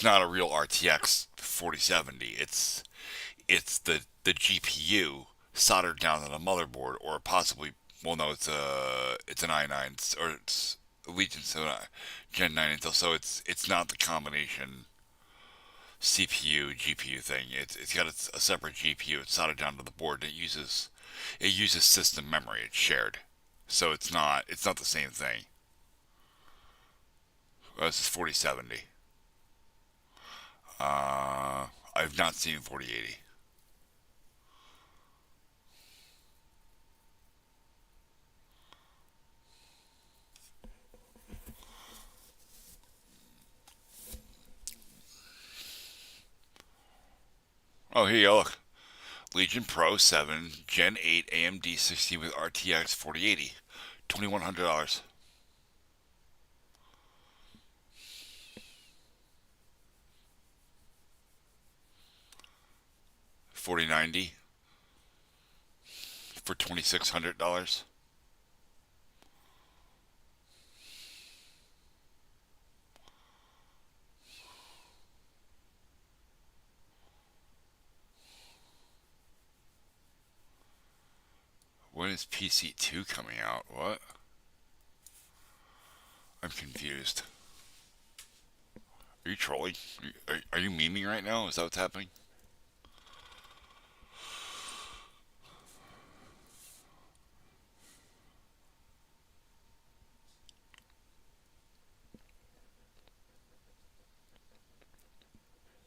not a real RTX 4070. It's the GPU soldered down to the motherboard, or possibly, well, no, it's an i9, or it's a Legion 7 Gen 9 Intel, so it's not the combination CPU GPU thing. It's got a separate GPU. It's soldered down to the board, and it uses system memory. It's shared, so it's not the same thing. This is 4070. I've not seen 4080. Oh, here you go. Look. Legion Pro 7 Gen 8 AMD 60 with RTX 4080. $2,100. 4090 for $2,600. When is PC2 coming out? What? I'm confused. Are you trolling? Are you memeing right now? Is that what's happening?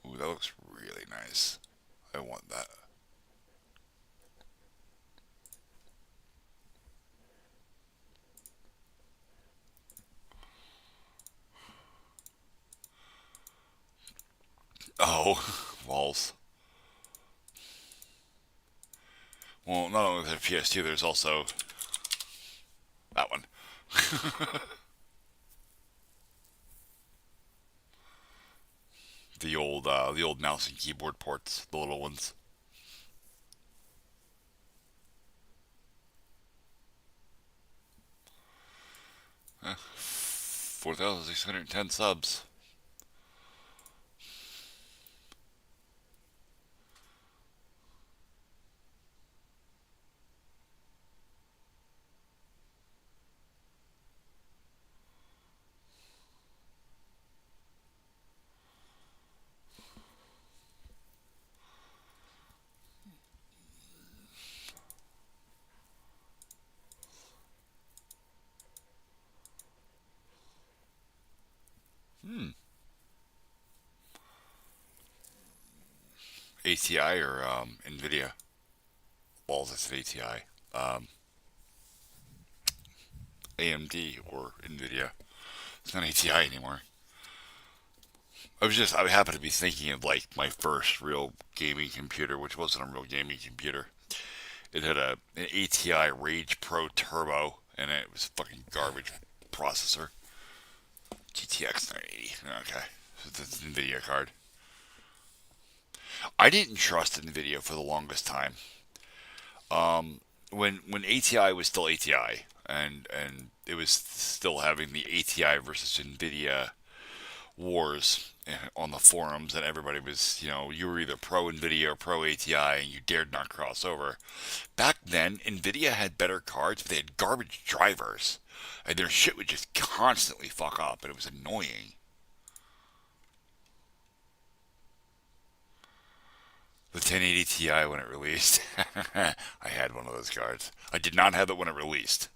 Ooh, that looks really nice. I want that. Oh, walls. Well, not only the PS2, there's also that one. The old mouse and keyboard ports, the little ones. 4,610 subs. Hmm. ATI or NVIDIA? Balls, I said ATI. AMD or NVIDIA. It's not ATI anymore. I happened to be thinking of like my first real gaming computer, which wasn't a real gaming computer. It had an ATI Rage Pro Turbo, and it was a fucking garbage processor. GTX 980. Okay, so that's an NVIDIA card. I didn't trust NVIDIA for the longest time. When ATI was still ATI, and it was still having the ATI versus NVIDIA wars on the forums, and everybody was, you were either pro NVIDIA or pro ATI, and you dared not cross over. Back then, NVIDIA had better cards, but they had garbage drivers, and their shit would just constantly fuck up, and it was annoying. The 1080 Ti when it released, I had one of those cards. I did not have it when it released.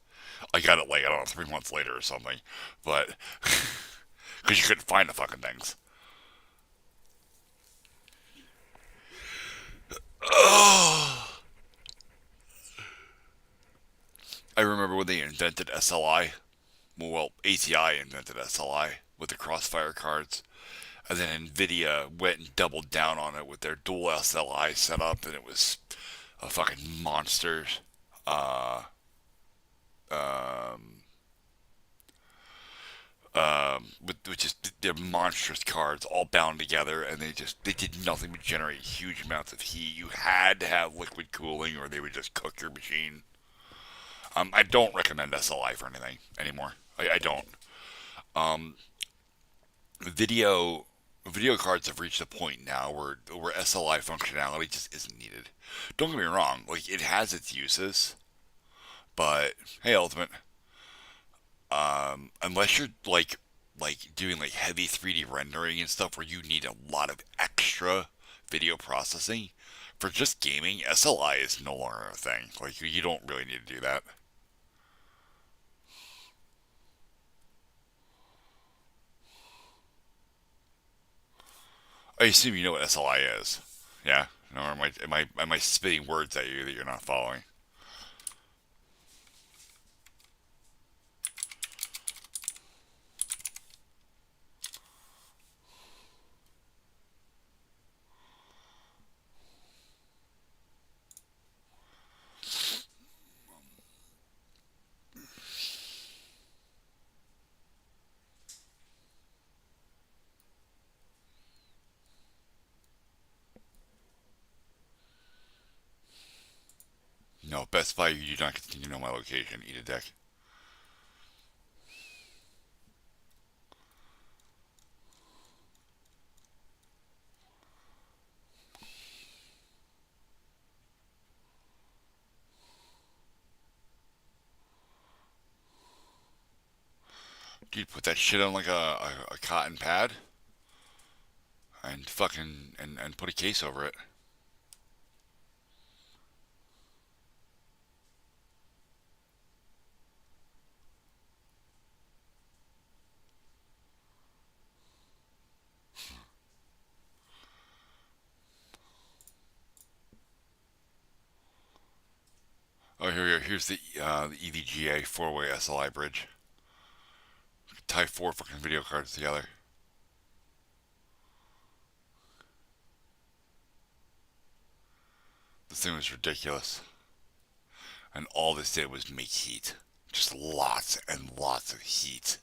I got it like, I don't know, 3 months later or something, but because you couldn't find the fucking things. I remember when they invented SLI. Well, ATI invented SLI with the Crossfire cards, and then Nvidia went and doubled down on it with their dual SLI setup, and it was a fucking monster. Uh, um, with just their monstrous cards all bound together, and they did nothing but generate huge amounts of heat. You had to have liquid cooling, or they would just cook your machine. I don't recommend SLI for anything anymore. I don't. Um, video video cards have reached a point now where SLI functionality just isn't needed. Don't get me wrong, like it has its uses, but hey, Ultimate, unless you're like doing like heavy 3D rendering and stuff where you need a lot of extra video processing for just gaming, SLI is no longer a thing. Like you don't really need to do that. I assume you know what SLI is. Yeah? Or am I spitting words at you that you're not following? No, Best Buy, you do not continue to know my location. Eat a dick. Dude, put that shit on like a cotton pad and fucking and put a case over it. Oh, here's the EVGA four-way SLI bridge. Tie four fucking video cards together. This thing was ridiculous. And all this did was make heat. Just lots and lots of heat.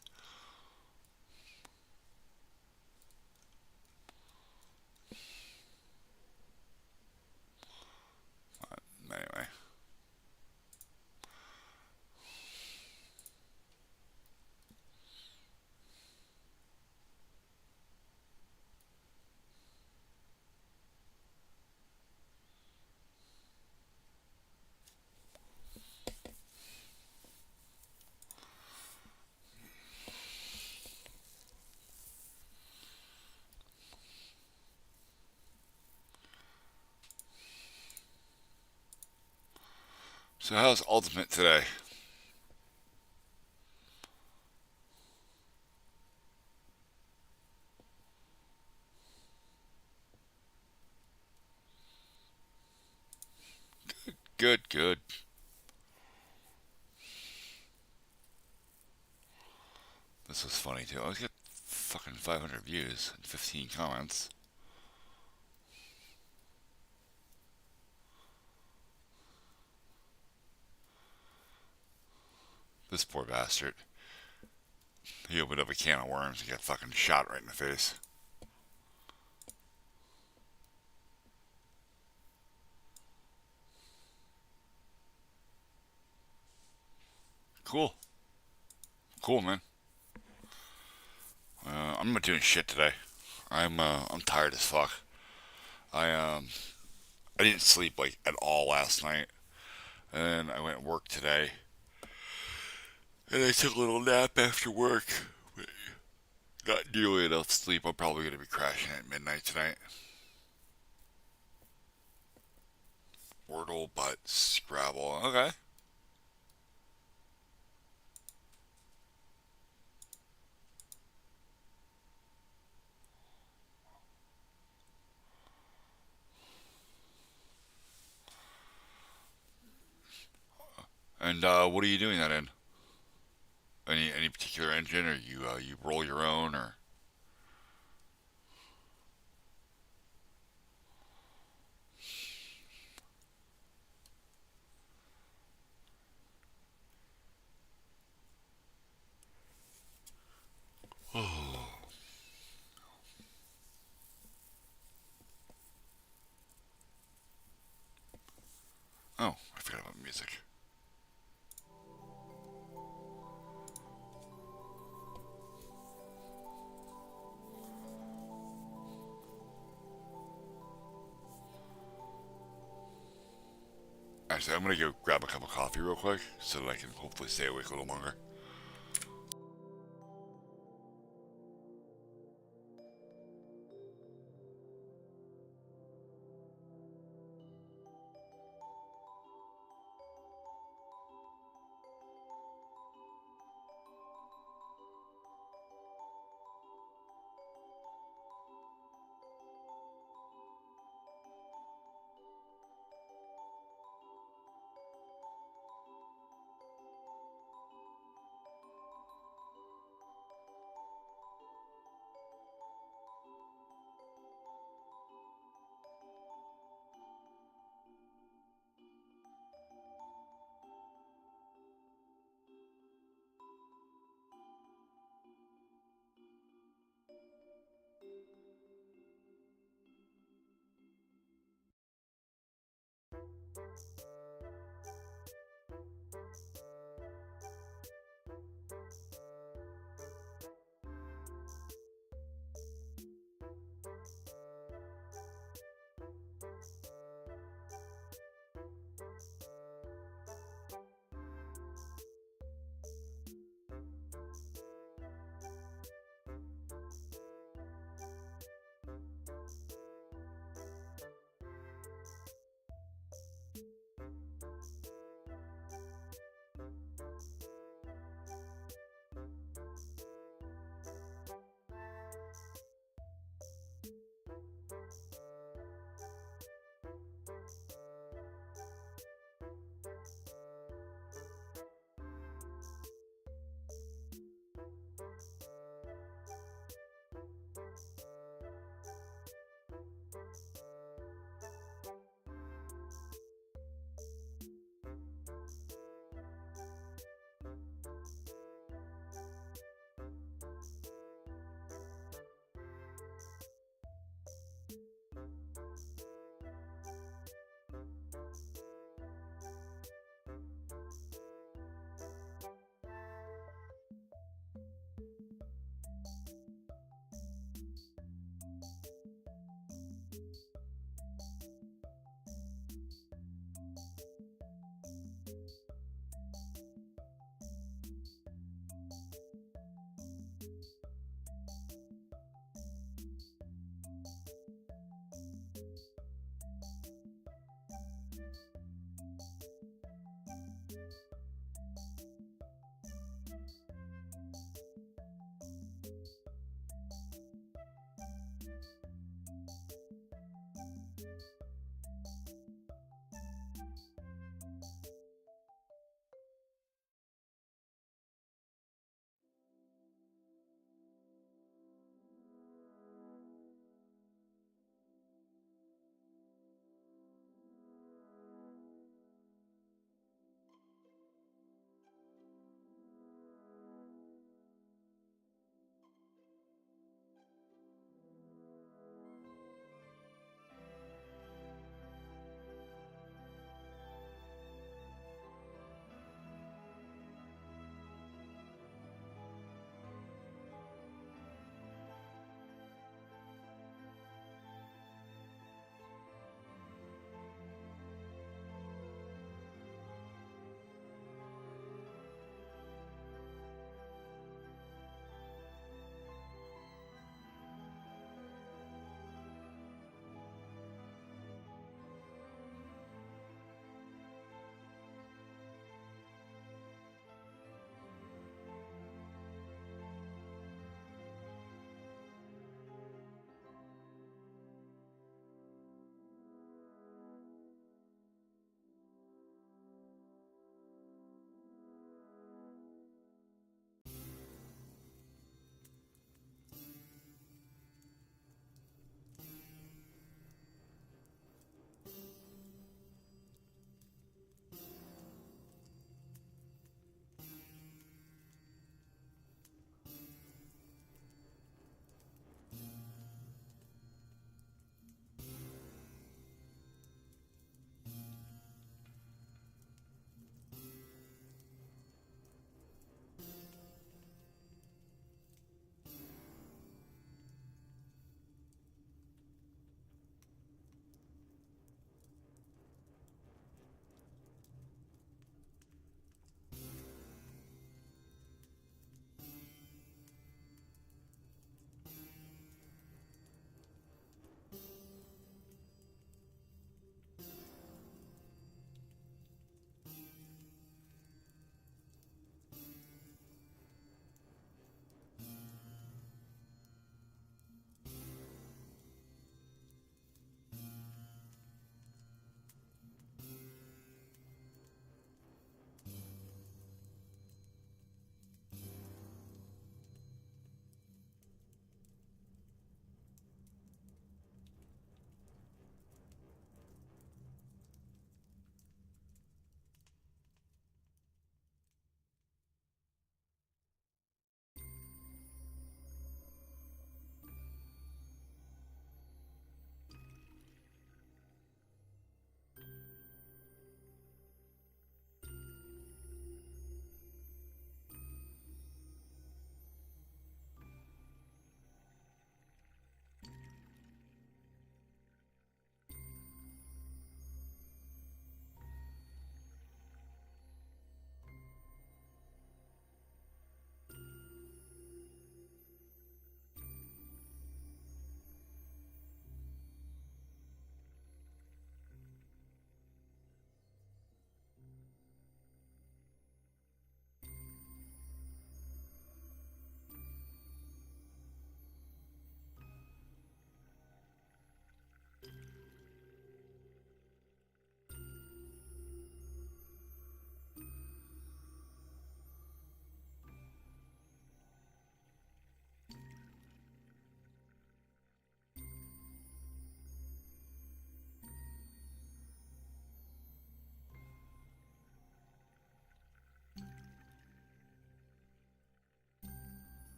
Anyway. So how's Ultimate today? Good, good. This was funny too. I was got fucking 500 views and 15 comments. This poor bastard. He opened up a can of worms and got fucking shot right in the face. Cool. Cool, man. I'm not doing shit today. I'm tired as fuck. I I didn't sleep like at all last night, and I went to work today, and I took a little nap after work. Not nearly enough sleep. I'm probably gonna be crashing at midnight tonight. Wordle, but Scrabble. Okay. And what are you doing that in? Any particular engine, or you roll your own, or? Oh, I forgot about music. Actually, I'm gonna go grab a cup of coffee real quick so that I can hopefully stay awake a little longer.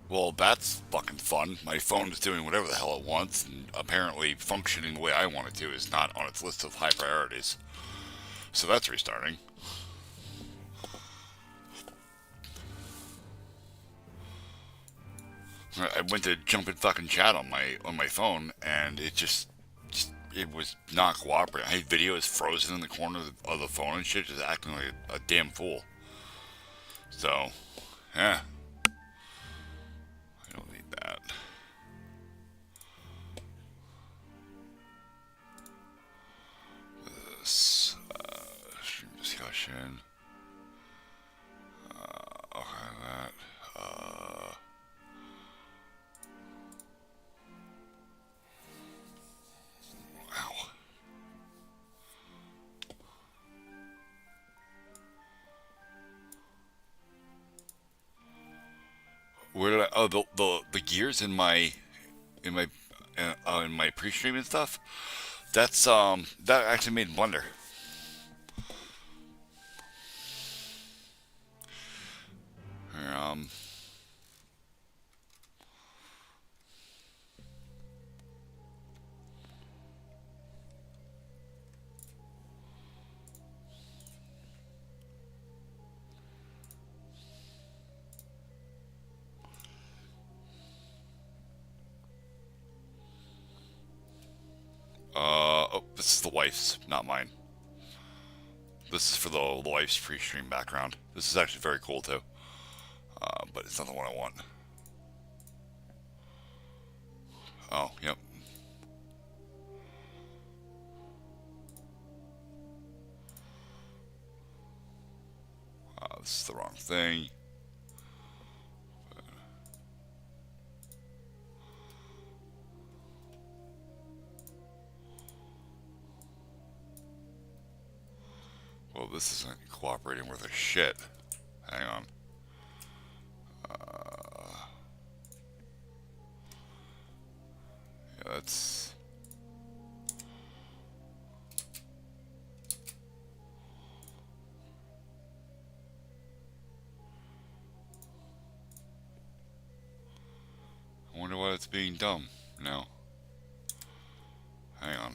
Well, that's fucking fun. My phone is doing whatever the hell it wants, and apparently functioning the way I want it to is not on its list of high priorities. So that's restarting. I went to jump and fucking chat on my phone, and just it was not cooperating. My video is frozen in the corner of the phone and shit, just acting like a damn fool. So, yeah, I don't need that. This stream discussion. Okay, that. Wow. Where did I? Oh, the gears in my in my pre-stream and stuff. That's that actually made Blender. Um, oh, this is the wife's, not mine. This is for the wife's pre-stream background. This is actually very cool too. But it's not the one I want. Oh, yep. This is the wrong thing. Well, this isn't cooperating with a shit. Hang on. Yeah, that's. I wonder why it's being dumb. No. Hang on.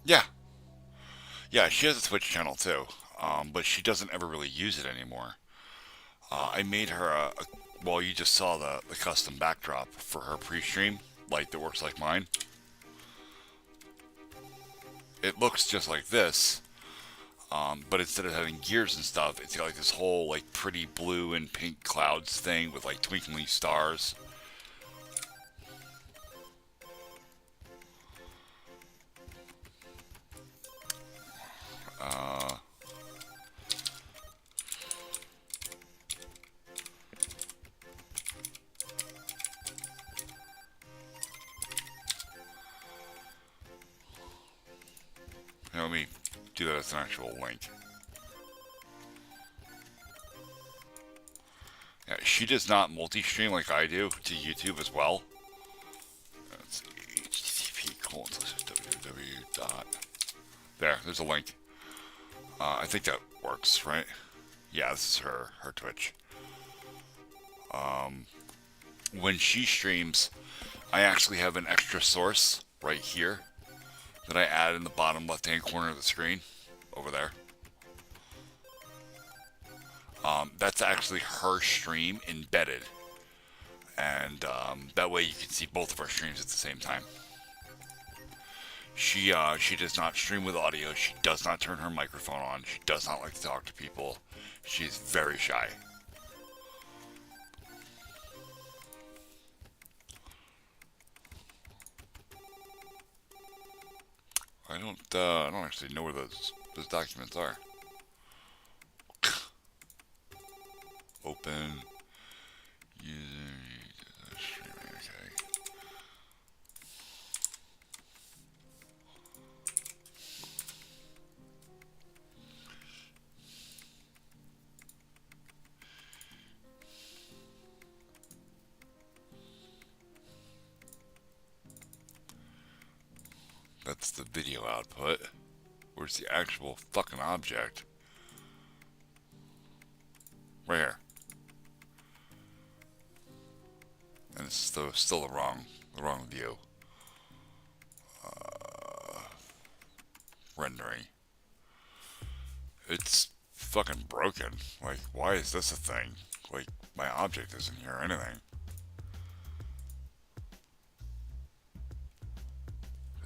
Yeah. Yeah, she has a Twitch channel too. But she doesn't ever really use it anymore. I made her well, you just saw the custom backdrop for her pre-stream, like that works like mine. It looks just like this, but instead of having gears and stuff, it's got like this whole like pretty blue and pink clouds thing with like twinkling stars. Uh, Let me do that as an actual link. Yeah, she does not multi-stream like I do to YouTube as well. Let's see, http://www dot. There's a link. I think that works, right? Yeah, this is her Twitch. When she streams, I actually have an extra source right here that I add in the bottom left-hand corner of the screen, over there. That's actually her stream embedded, and that way you can see both of our streams at the same time. She does not stream with audio. She does not turn her microphone on. She does not like to talk to people. She's very shy. I don't actually know where those documents are. Open user streaming. Okay. That's the video output. Where's the actual fucking object? Right here. And it's still the wrong view. Rendering. It's fucking broken. Like, why is this a thing? Like, my object isn't here or anything.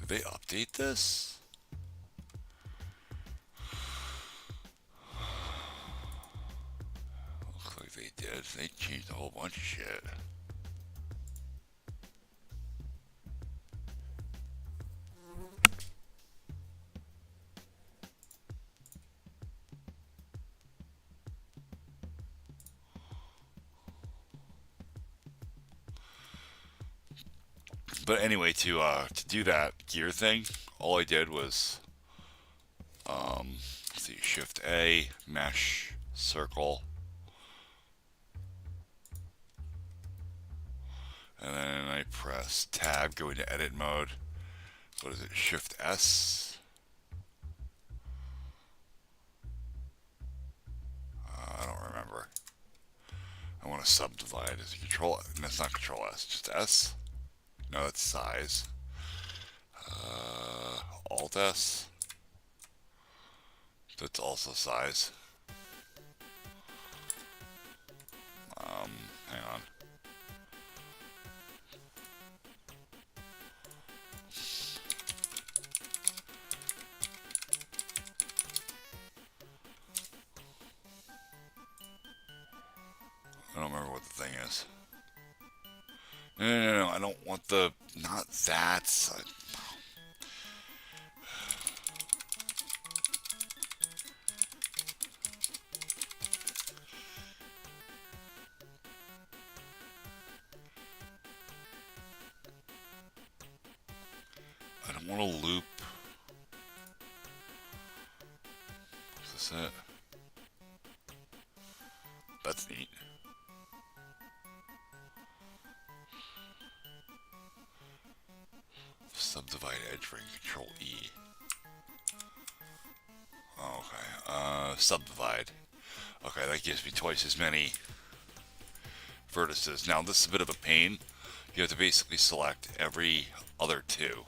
Did they update this? Looks like they did. They changed a whole bunch of shit. But anyway, to do that gear thing, all I did was let's see, Shift A, mesh, circle, and then I press Tab, go into edit mode. What is it? Shift S. I don't remember. I want to subdivide. Is it Control? That's not Control S. Just S. No, that's size. Alt S. That's also size. Hang on. I don't remember what the thing is. No. I don't want the... Not that. I don't want to loop. Is this it? That's neat. Subdivide edge ring, Control E. Oh, okay. Subdivide. Okay, that gives me twice as many vertices. Now, this is a bit of a pain. You have to basically select every other two.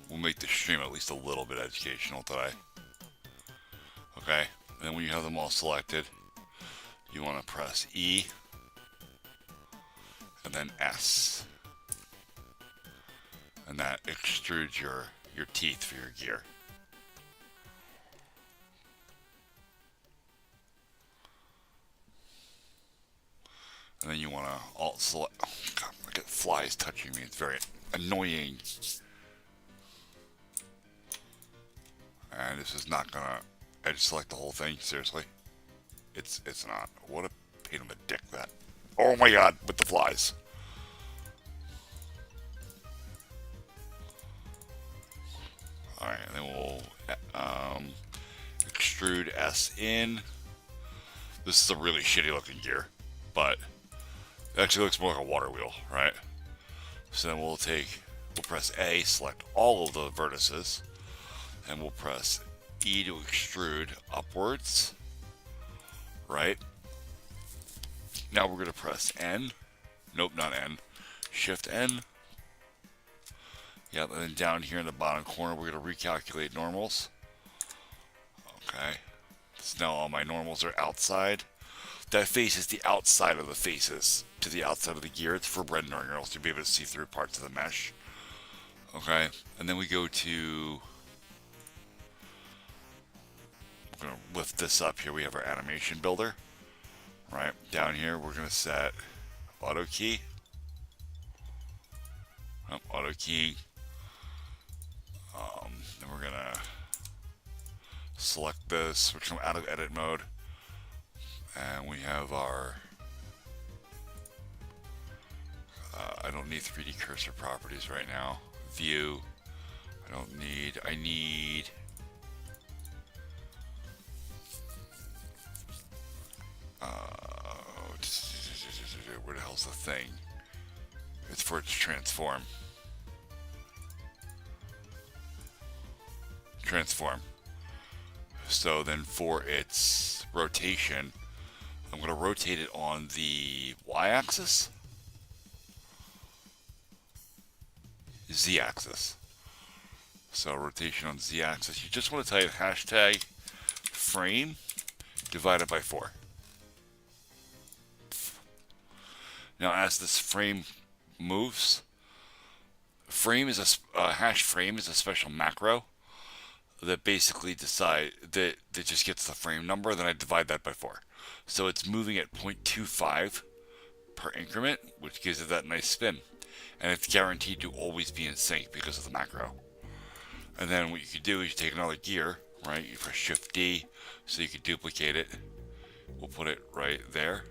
We'll make the stream at least a little bit educational today. Okay, and then when you have them all selected, you want to press E and then S. And that extrudes your teeth for your gear. And then you want to alt select. Oh, God, I get flies touching me. It's very annoying. And this is not gonna edge select the whole thing. Seriously, it's not. What a pain in the dick that. Oh my God, with the flies. All right, and then we'll extrude S in. This is a really shitty looking gear, but it actually looks more like a water wheel, right? So then we'll press A, select all of the vertices, and we'll press E to extrude upwards, right? Now we're going to press N. Nope, not N. Shift N. Yep, and then down here in the bottom corner, we're going to recalculate normals. Okay. So now all my normals are outside. That face is the outside of the faces to the outside of the gear. It's for rendering, or else you'll be able to see through parts of the mesh. Okay. And then we go to... We're going to lift this up here. We have our animation builder. Right. Down here, we're going to set auto key. Auto key. Then we're going to select this. We're going to come out of edit mode. And we have our... I don't need 3D cursor properties right now. View. I need where the hell's the thing? It's for it to transform. Transform. So then for its rotation, I'm going to rotate it on the y-axis, z-axis. So rotation on z-axis, you just want to type hashtag frame divided by 4. Now as this frame moves, hash frame is a special macro that basically that just gets the frame number, then I divide that by 4. So it's moving at 0.25 per increment, which gives it that nice spin. And it's guaranteed to always be in sync because of the macro. And then what you could do is you take another gear, right? You press Shift D so you can duplicate it. We'll put it right there.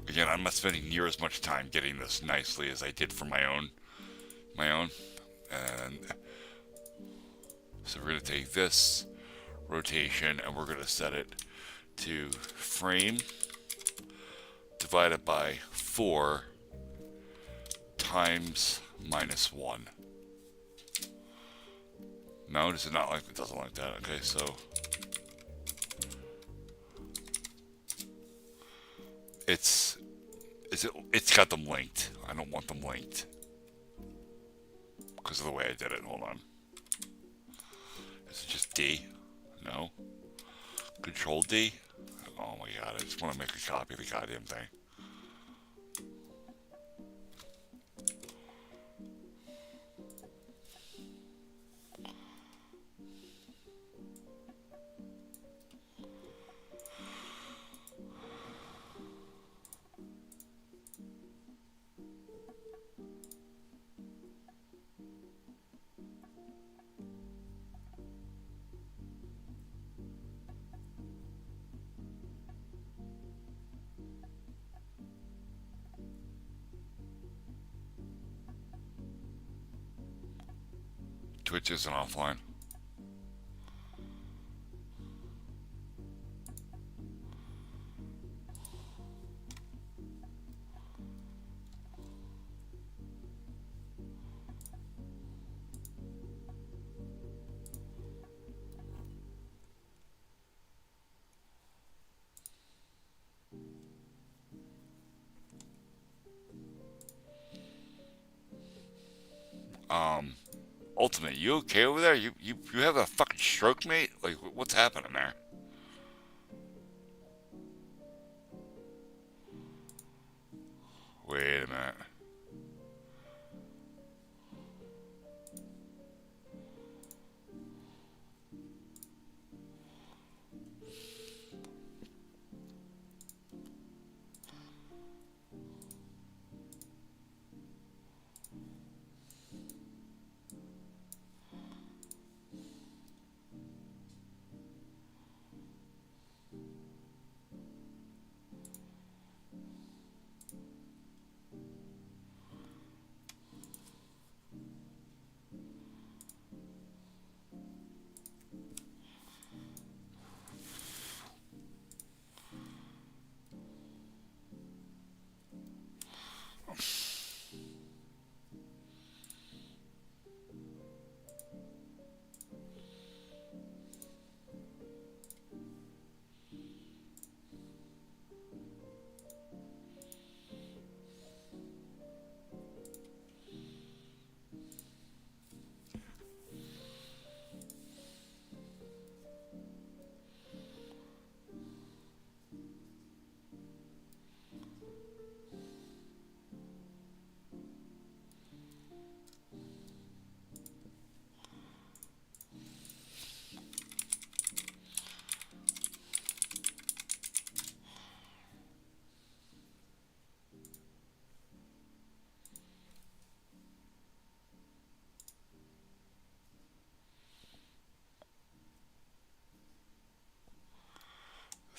Again, I'm not spending near as much time getting this nicely as I did for my own. And so we're going to take this rotation and we're going to set it to frame divided by 4 times minus 1. No, does it not like it? Doesn't like that. Okay, so it's got them linked. I don't want them linked because of the way I did it. Hold on. Is it just D? No. Control D? Oh my god, I just want to make a copy of the goddamn thing. Twitch isn't offline. Ultimate, you okay over there? You have a fucking stroke, mate? Like, what's happening there? Wait a minute.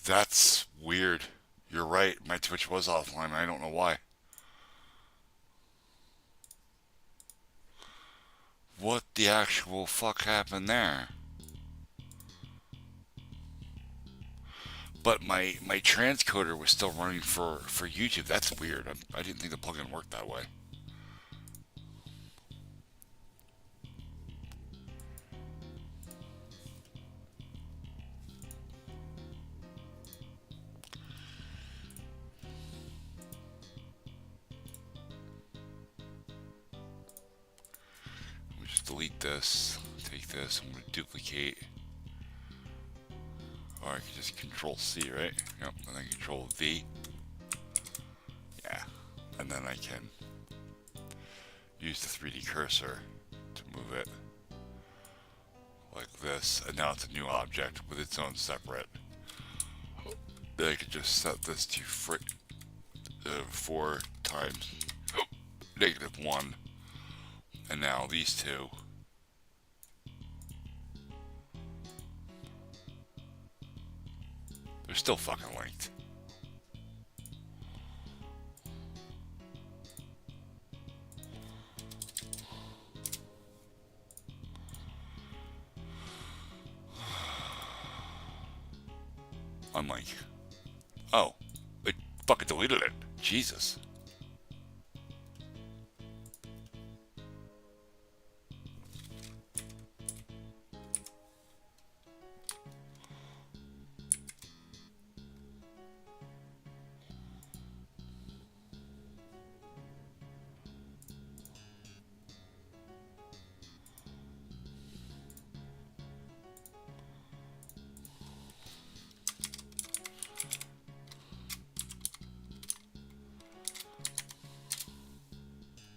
That's weird. You're right. My Twitch was offline. I don't know why. What the actual fuck happened there? But my transcoder was still running for YouTube. That's weird. I didn't think the plugin worked that way. Let me just delete this. Take this. I'm going to duplicate. Or I can just Control C, right? Yep. And then Control V. Yeah. And then I can use the 3D cursor to move it like this, and now it's a new object with its own separate. Then I could just set this to 4 times -1, and now these two they're still fucking linked. I'm like, oh, it fucking deleted it. Jesus.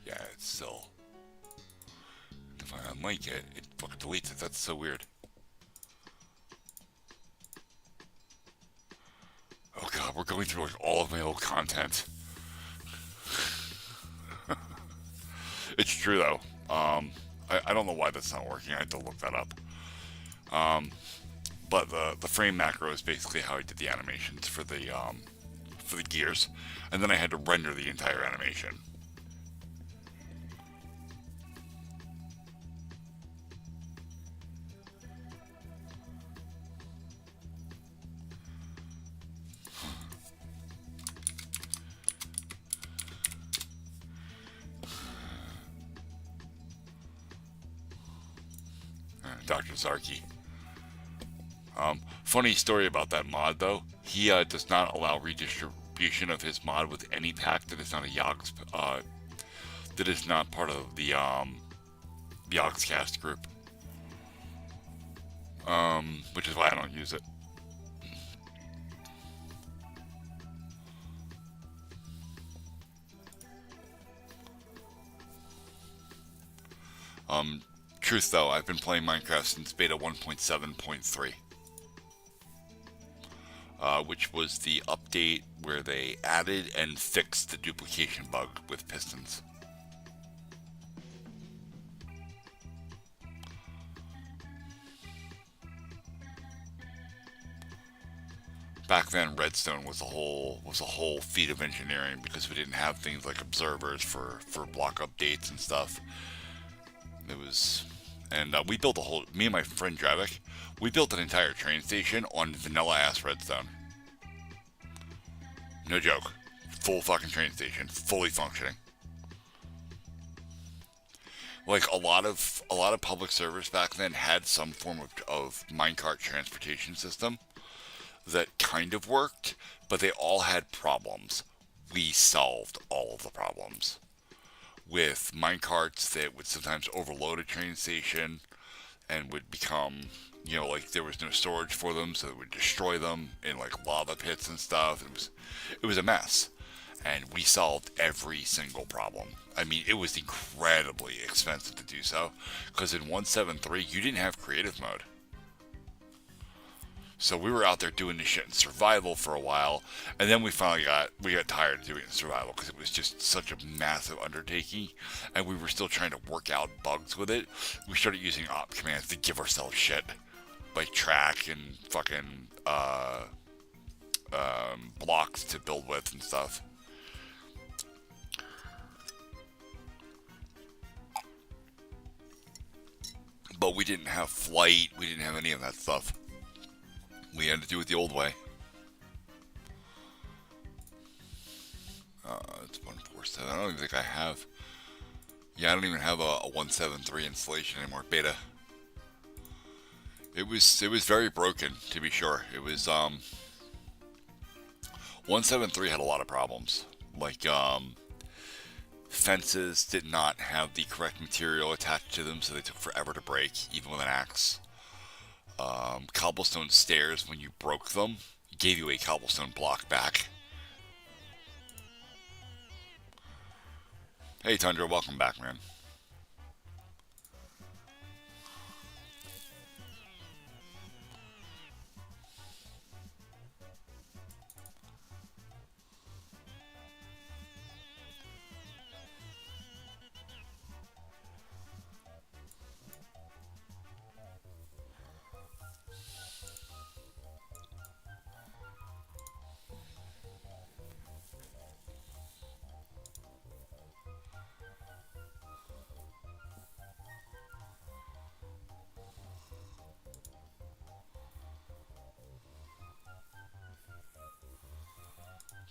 Yeah, it's still. If I unlink it, it fucking deletes it. That's so weird. Oh god, we're going through like all of my old content. It's true though. I don't know why that's not working. I had to look that up. But the frame macro is basically how I did the animations for the gears, and then I had to render the entire animation. Dr. Zarky. Funny story about that mod though. He does not allow redistribution of his mod with any pack that is not a Yogs, that is not part of the Yogscast group. Which is why I don't use it. Truth though, I've been playing Minecraft since beta 1.7.3. Which was the update where they added and fixed the duplication bug with pistons. Back then, redstone was a whole feat of engineering because we didn't have things like observers for block updates and stuff. It was, and we built a whole. Me and my friend Dravik, we built an entire train station on vanilla ass redstone. No joke, full fucking train station, fully functioning. Like a lot of public servers back then had some form of minecart transportation system that kind of worked, but they all had problems. We solved all of the problems with minecarts that would sometimes overload a train station and would become, like there was no storage for them, so it would destroy them in like lava pits and stuff. It was a mess, and we solved every single problem. I mean, it was incredibly expensive to do so because in 1.7.3 you didn't have creative mode. So we were out there doing this shit in survival for a while, and then we finally got tired of doing it in survival because it was just such a massive undertaking, and we were still trying to work out bugs with it. We started using op commands to give ourselves shit, like track and fucking blocks to build with and stuff. But we didn't have flight. We didn't have any of that stuff. We had to do it the old way. It's 147. I don't even think I have. Yeah, I don't even have a 173 installation anymore. Beta. It was very broken, to be sure. It was 173 had a lot of problems. Like fences did not have the correct material attached to them, so they took forever to break, even with an axe. Cobblestone stairs, when you broke them, gave you a cobblestone block back. Hey Tundra, welcome back, man.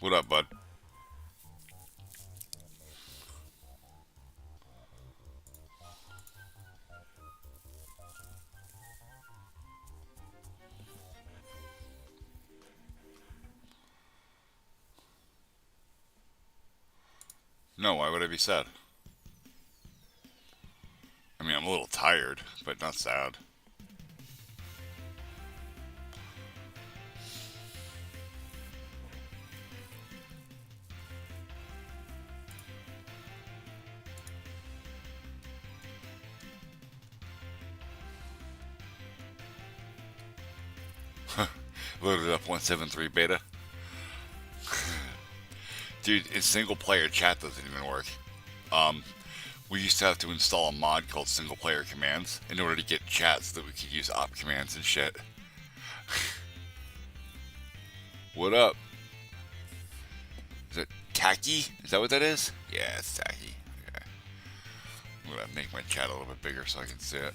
What up, bud? No, why would I be sad? I mean, I'm a little tired, but not sad. Loaded up 173 beta. Dude, in single player chat doesn't even work. We used to have to install a mod called single player commands in order to get chat so that we could use op commands and shit. What up? Is it tacky? Is that what that is? Yeah, it's tacky. Okay. I'm gonna make my chat a little bit bigger so I can see it.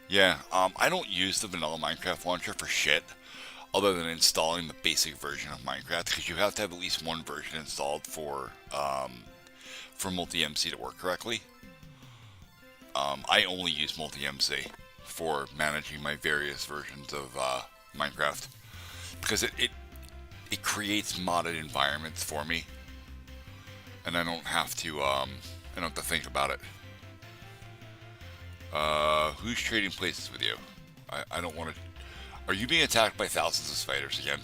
Yeah. I don't use the vanilla Minecraft launcher for shit, other than installing the basic version of Minecraft, because you have to have at least one version installed for multi-MC to work correctly. I only use multi-MC for managing my various versions of Minecraft, because it creates modded environments for me, and I don't have to think about it. Who's trading places with you? I don't want to. Are you being attacked by thousands of spiders again?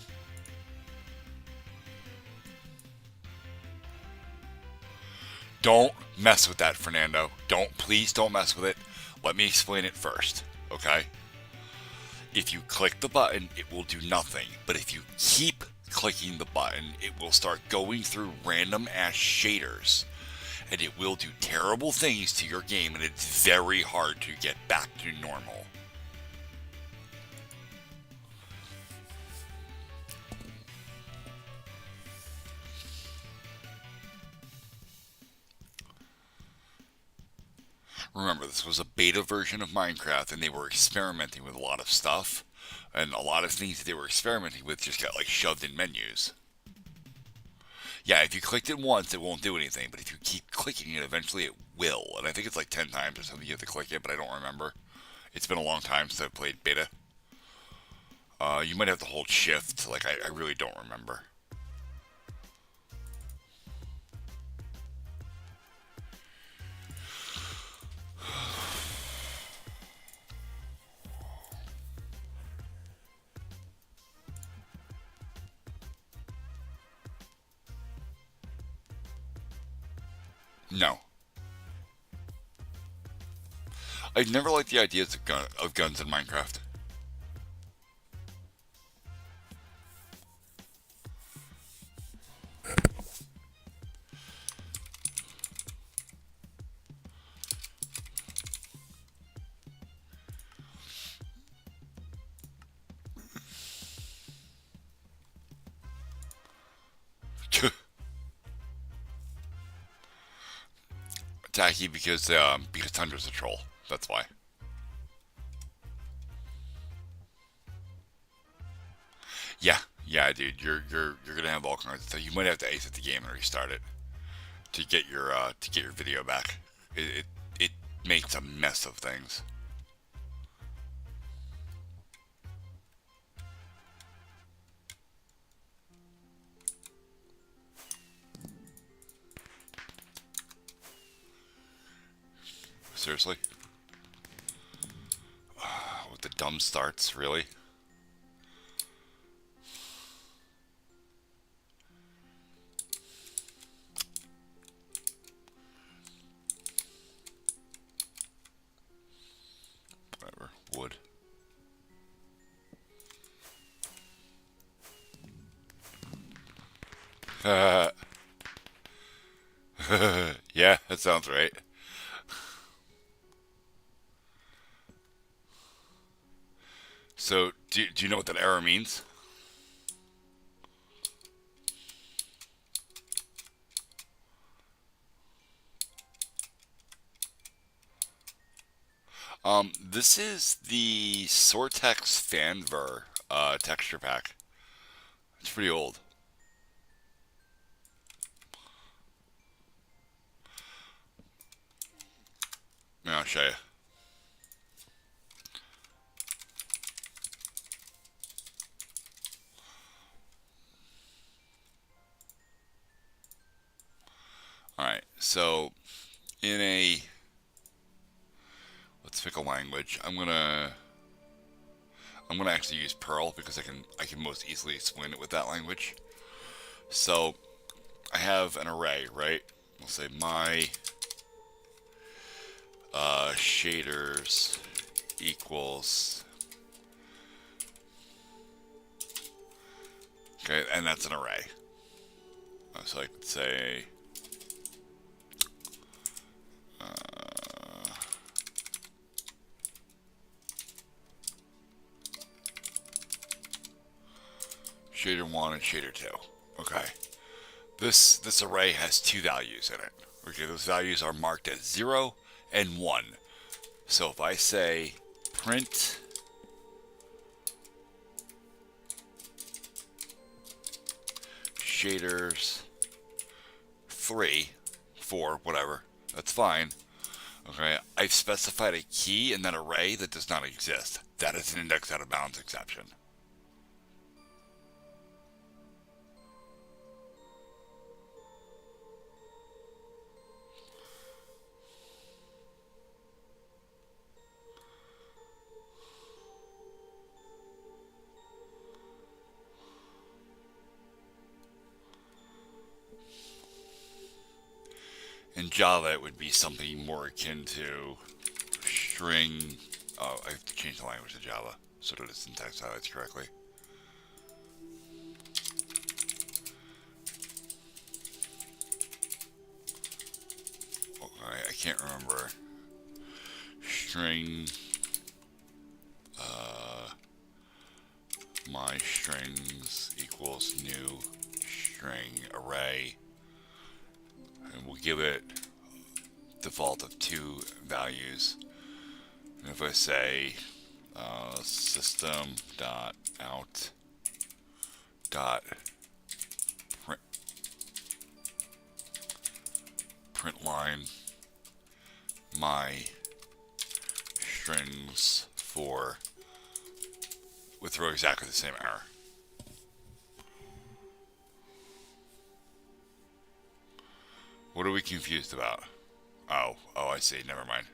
Don't mess with that, Fernando. Please don't mess with it. Let me explain it first, okay? If you click the button, it will do nothing. But if you keep clicking the button, it will start going through random ass shaders. And it will do terrible things to your game, and it's very hard to get back to normal. Remember, this was a beta version of Minecraft, and they were experimenting with a lot of stuff, and a lot of things that they were experimenting with just got like shoved in menus. Yeah, if you clicked it once, it won't do anything, but if you keep clicking it, eventually it will. And I think it's like 10 times or something you have to click it, but I don't remember. It's been a long time since I've played beta. You might have to hold shift, like I really don't remember. No. I've never liked the ideas of guns in Minecraft. tacky because Tundra's a troll. That's why. Yeah, dude. You're gonna have all kinds of stuff. You might have to exit the game and restart it to get your video back. It makes a mess of things. Seriously? With the dumb starts, really? Whatever. Wood. Yeah, that sounds right. So, do you know what that error means? This is the Sortex Fanver texture pack. It's pretty old. Yeah, I'll show you. Alright, so in a let's pick a language. I'm gonna actually use Perl because I can most easily explain it with that language. So I have an array, right? We'll say my shaders equals, okay, and that's an array. So I could say shader 1 and shader 2. Okay. This array has two values in it. Okay, those values are marked as 0 and 1. So if I say print shaders 3, 4, whatever, that's fine. Okay, I've specified a key in that array that does not exist. That is an index out of bounds exception. In Java, it would be something more akin to string. Oh, I have to change the language to Java so that the syntax highlights correctly. Oh, I can't remember. String. My strings equals new string array. And we'll give it default of 2 values. And if I say system dot out dot print line my strings for, would throw exactly the same error. What are we confused about? Oh, I see. Never mind.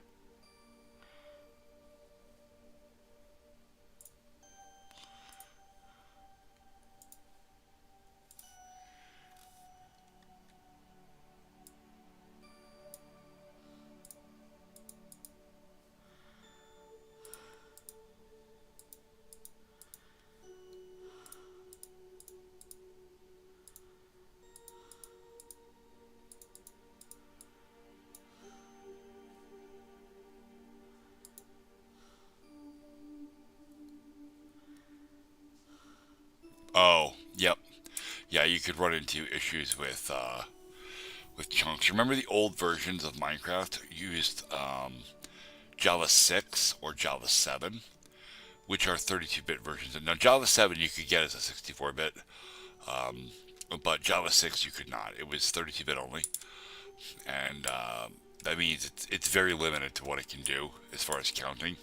Oh, yep. Yeah, you could run into issues with with chunks. Remember the old versions of Minecraft used Java 6 or Java 7, which are 32-bit versions. And now Java 7 you could get as a 64-bit, but Java 6 you could not. It was 32-bit only, and that means it's very limited to what it can do as far as counting.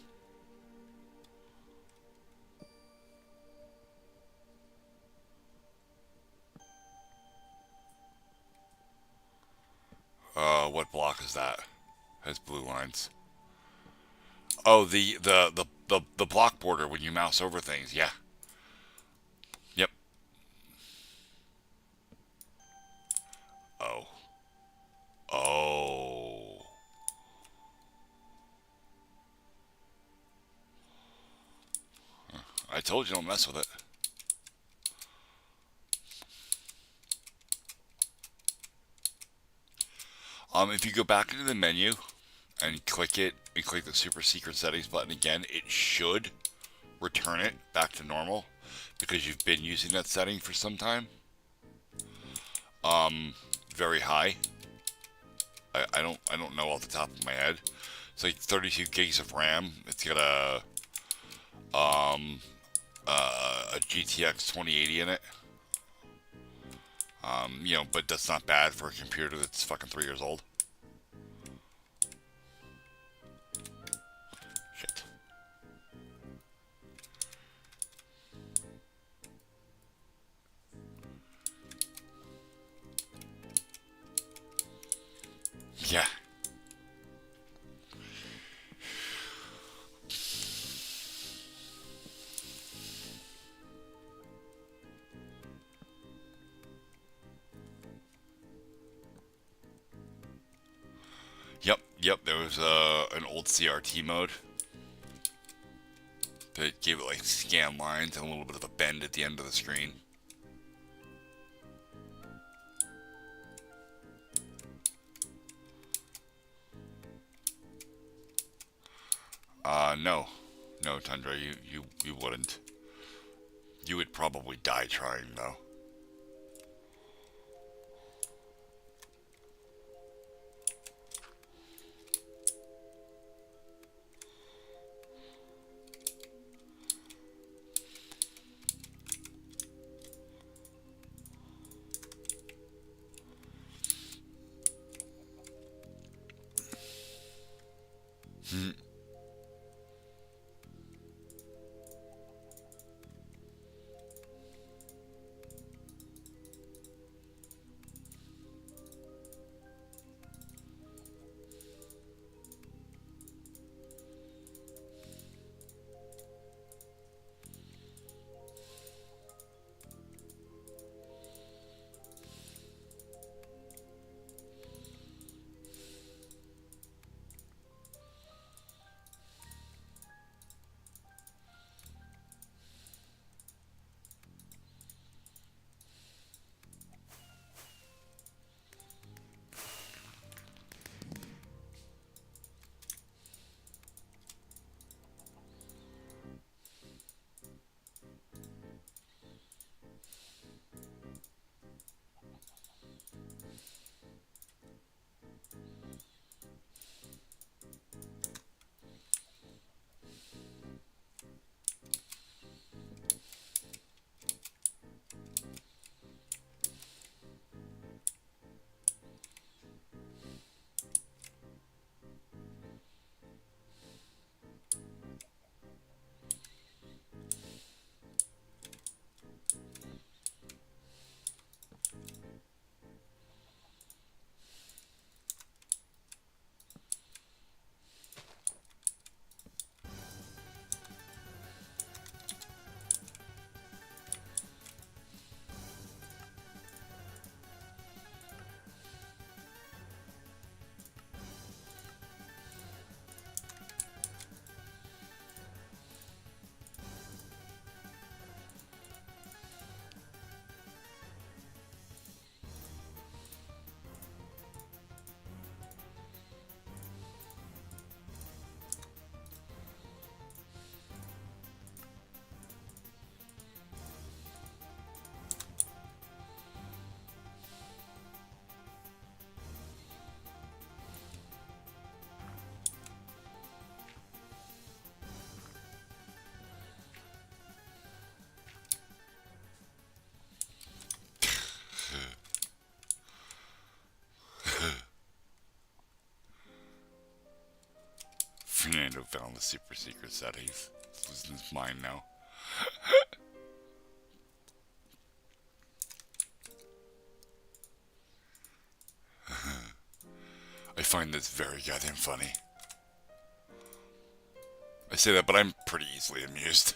What block is that? Has blue lines. Oh, the block border when you mouse over things. Yeah. Yep. Oh. Oh. I told you don't mess with it. If you go back into the menu and click it and click the super secret settings button again, it should return it back to normal because you've been using that setting for some time. Very high. I don't know off the top of my head. It's like 32 gigs of RAM. It's got a GTX 2080 in it. But that's not bad for a computer that's fucking 3 years old. Shit. Yeah. Yep. There was an old CRT mode that gave it like scan lines and a little bit of a bend at the end of the screen. No, Tundra, you wouldn't. You would probably die trying though. Fernando found the super secret set. He's losing his mind now. I find this very goddamn funny. I say that, but I'm pretty easily amused.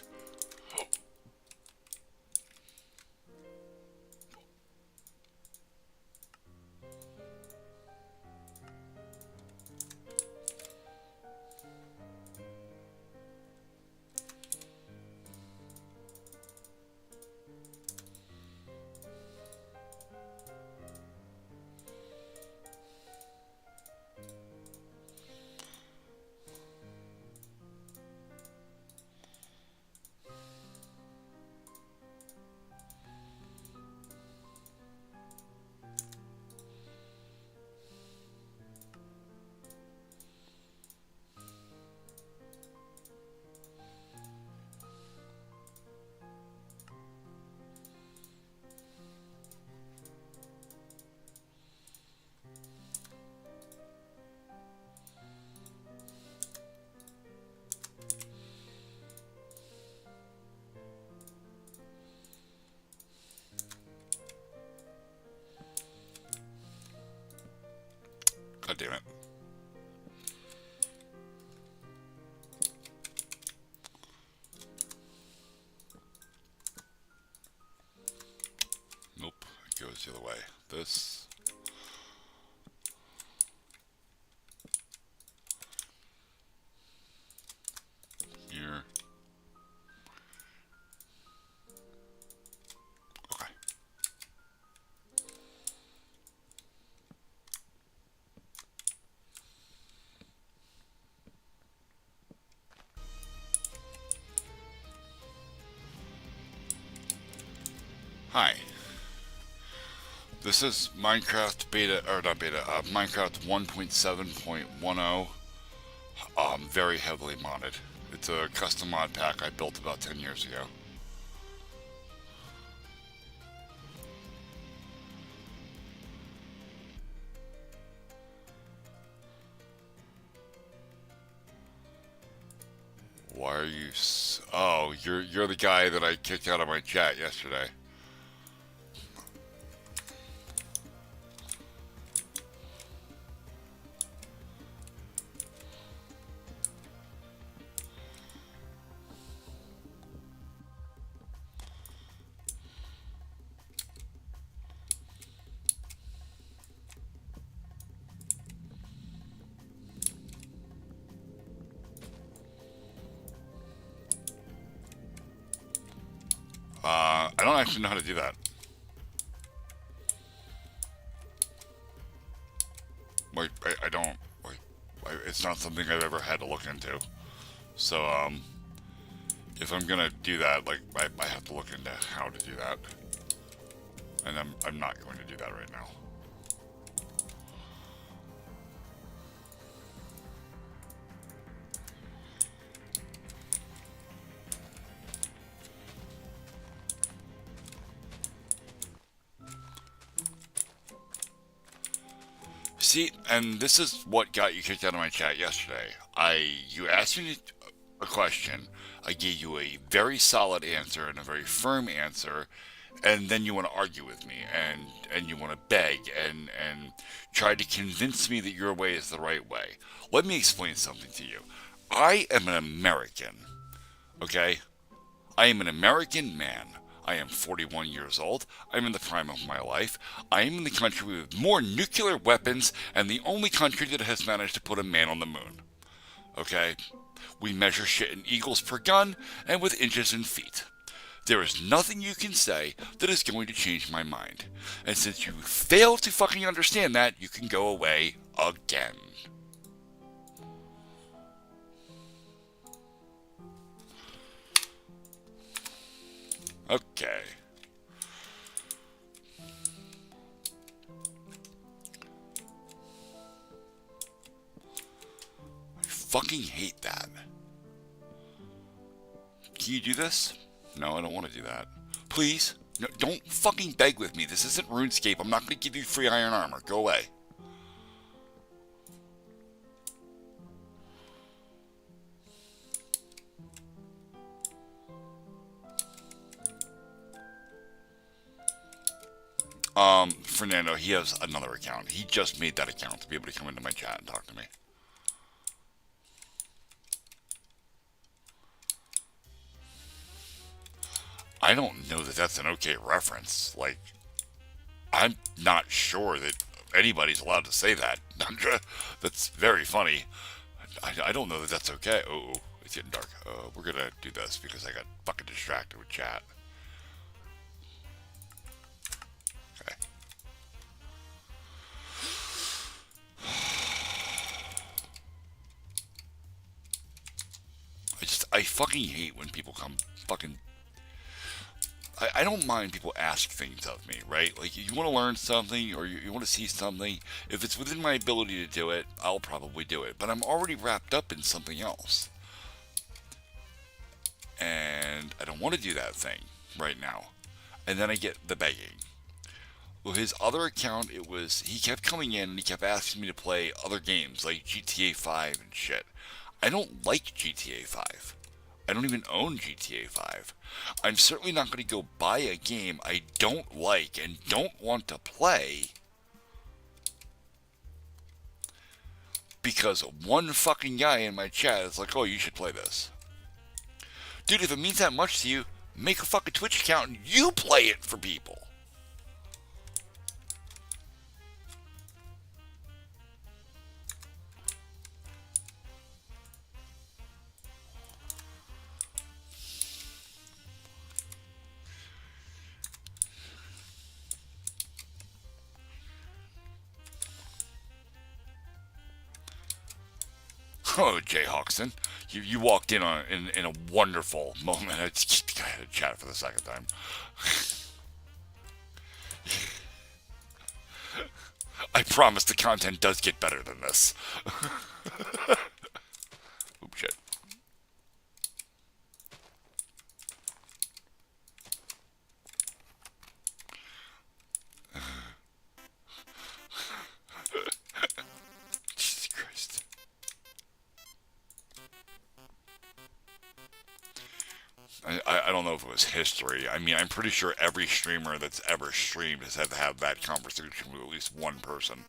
God damn it. Nope, it goes the other way. This. Here. Okay. Hi. This is Minecraft beta, or not beta, Minecraft 1.7.10. Very heavily modded. It's a custom mod pack I built about 10 years ago. Why are you oh, you're the guy that I kicked out of my chat yesterday. I don't actually know how to do that. Like, I don't, like, it's not something I've ever had to look into. So, if I'm gonna do that, like, I have to look into how to do that. And I'm not going to do that right now. See, and this is what got you kicked out of my chat yesterday. You asked me a question, I gave you a very solid answer and a very firm answer, and then you want to argue with me, and you want to beg, and try to convince me that your way is the right way. Let me explain something to you. I am an American, okay? I am an American man. I am 41 years old. I'm in the prime of my life. I am in the country with more nuclear weapons and the only country that has managed to put a man on the moon. Okay? We measure shit in eagles per gun and with inches and feet. There is nothing you can say that is going to change my mind. And since you fail to fucking understand that, you can go away again. Okay. I fucking hate that. Can you do this? No, I don't want to do that. Please? No, don't fucking beg with me. This isn't RuneScape. I'm not going to give you free iron armor. Go away. Fernando, he has another account. He just made that account to be able to come into my chat and talk to me. I don't know that that's an okay reference. Like, I'm not sure that anybody's allowed to say that. That's very funny. I don't know that that's okay. Oh, it's getting dark. We're gonna do this because I got fucking distracted with chat. Okay. I fucking hate when people come fucking. I don't mind people ask things of me, right? Like, you want to learn something or you want to see something. If it's within my ability to do it, I'll probably do it. But I'm already wrapped up in something else. And I don't want to do that thing right now. And then I get the begging. Well, his other account, he kept coming in and he kept asking me to play other games like GTA 5 and shit. I don't like GTA 5. I don't even own GTA 5. I'm certainly not going to go buy a game I don't like and don't want to play because one fucking guy in my chat is like, oh, you should play this. Dude, if it means that much to you, make a fucking Twitch account and you play it for people. Oh, Jay Hawkson, you walked in in a wonderful moment. I had to chat for the second time. I promise the content does get better than this. Oops, shit. Jesus Christ. I don't know if it was history. I mean, I'm pretty sure every streamer that's ever streamed has had to have that conversation with at least one person.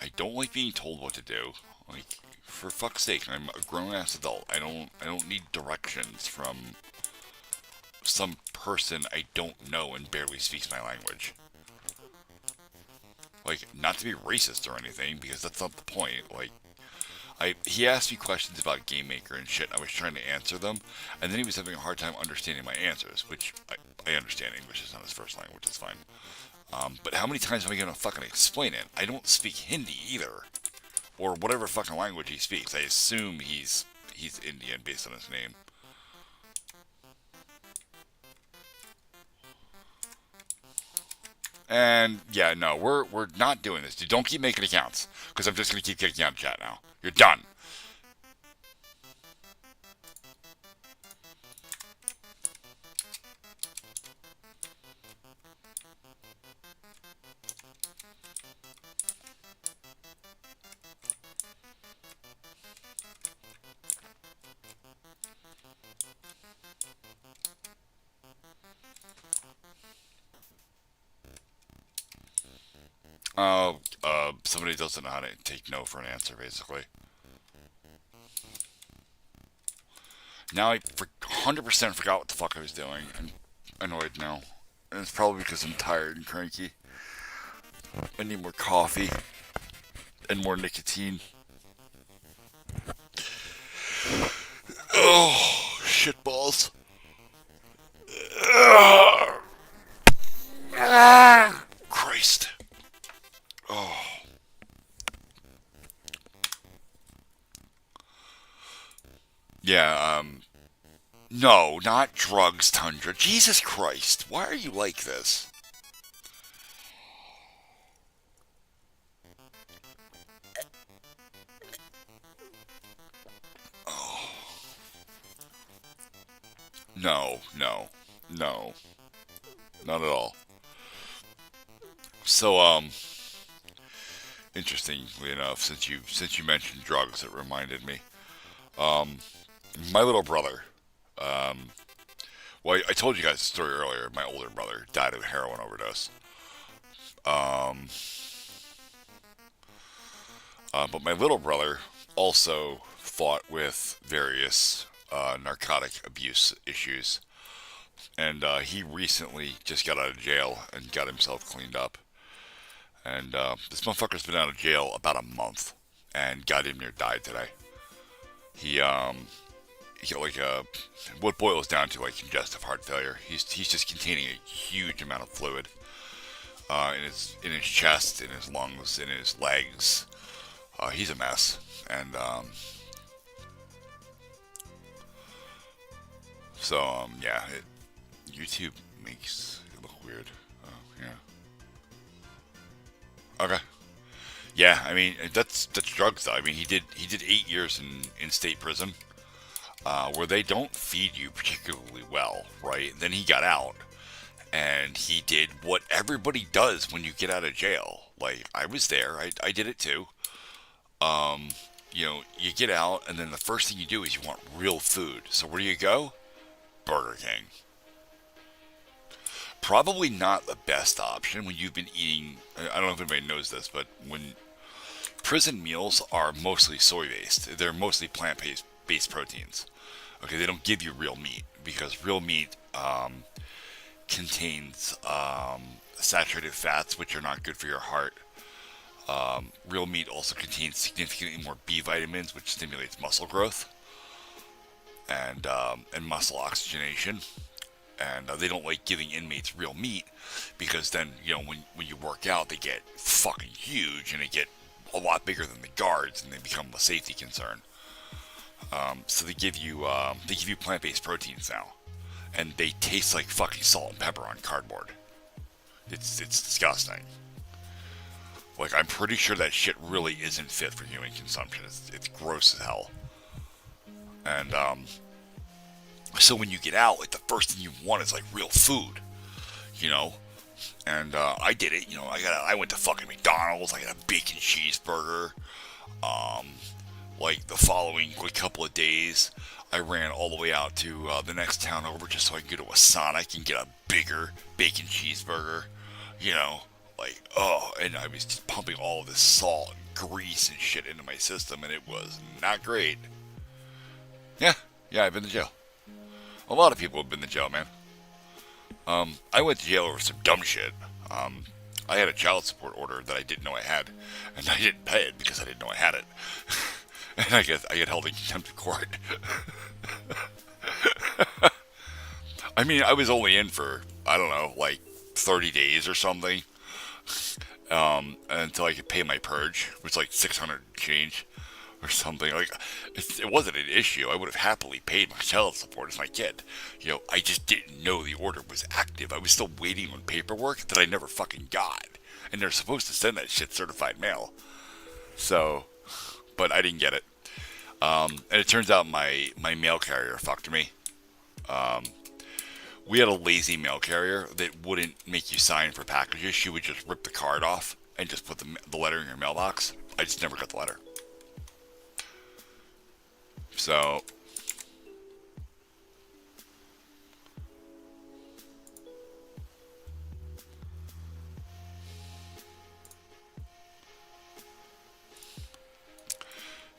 I don't like being told what to do. Like, for fuck's sake, I'm a grown-ass adult. I don't need directions from some person I don't know and barely speaks my language. Like, not to be racist or anything, because that's not the point. Like, he asked me questions about Game Maker and shit. I was trying to answer them, and then he was having a hard time understanding my answers, which I understand English is not his first language. It's fine. But how many times am I gonna fucking explain it? I don't speak Hindi either, or whatever fucking language he speaks. I assume he's Indian based on his name. And yeah, no, we're not doing this. Dude, don't keep making accounts, because I'm just gonna keep kicking you out of chat now. You're done. Somebody doesn't know how to take no for an answer, basically. Now I 100% forgot what the fuck I was doing. I'm annoyed now. And it's probably because I'm tired and cranky. I need more coffee and more nicotine. Oh, shitballs. Christ. Oh. Yeah, no, not drugs, Tundra. Jesus Christ. Why are you like this? Oh. No, no, no. Not at all. So, interestingly enough, since you mentioned drugs, it reminded me. Um, my little brother. Um, well, I told you guys the story earlier. My older brother died of a heroin overdose. Um, but my little brother also fought with various narcotic abuse issues, and he recently just got out of jail and got himself cleaned up. And this motherfucker's been out of jail about a month, and got him near died today. He he got like a what boils down to like congestive heart failure. He's just containing a huge amount of fluid in his chest, in his lungs, in his legs. He's a mess, and yeah, YouTube makes it look weird. Yeah. Okay. Yeah, I mean that's drugs though. I mean he did 8 years in state prison, where they don't feed you particularly well, right? Then he got out and he did what everybody does when you get out of jail. Like I was there, I did it too. Um, you get out and then the first thing you do is you want real food. So where do you go? Burger King. Probably not the best option when you've been eating. I don't know if anybody knows this, but when prison meals are mostly soy based, they're mostly plant based proteins. Okay, they don't give you real meat because real meat contains saturated fats, which are not good for your heart. Real meat also contains significantly more B vitamins, which stimulates muscle growth and muscle oxygenation. And they don't like giving inmates real meat because then when you work out, they get fucking huge and they get a lot bigger than the guards, and they become a safety concern. So they give you plant-based proteins now, and they taste like fucking salt and pepper on cardboard. It's disgusting. Like I'm pretty sure that shit really isn't fit for human consumption. It's gross as hell. And so when you get out, like the first thing you want is like real food, you know. And I did it. I went to fucking McDonald's. I got a bacon cheeseburger. Um, like the following couple of days, I ran all the way out to the next town over just so I could go to a Sonic and get a bigger bacon cheeseburger. You know, and I was just pumping all of this salt, and grease, and shit into my system, and it was not great. Yeah, I've been to jail. A lot of people have been to jail, man. I went to jail over some dumb shit. I had a child support order that I didn't know I had, and I didn't pay it because I didn't know I had it. And I get held in contempt of court. I mean, I was only in for, I don't know, like 30 days or something, until I could pay my purge, which was like 600 change or something. Like, it wasn't an issue. I would have happily paid my child support as my kid. I just didn't know the order was active. I was still waiting on paperwork that I never fucking got. And they're supposed to send that shit certified mail. So, but I didn't get it. And it turns out my mail carrier fucked me. We had a lazy mail carrier that wouldn't make you sign for packages. She would just rip the card off and just put the letter in your mailbox. I just never got the letter. So,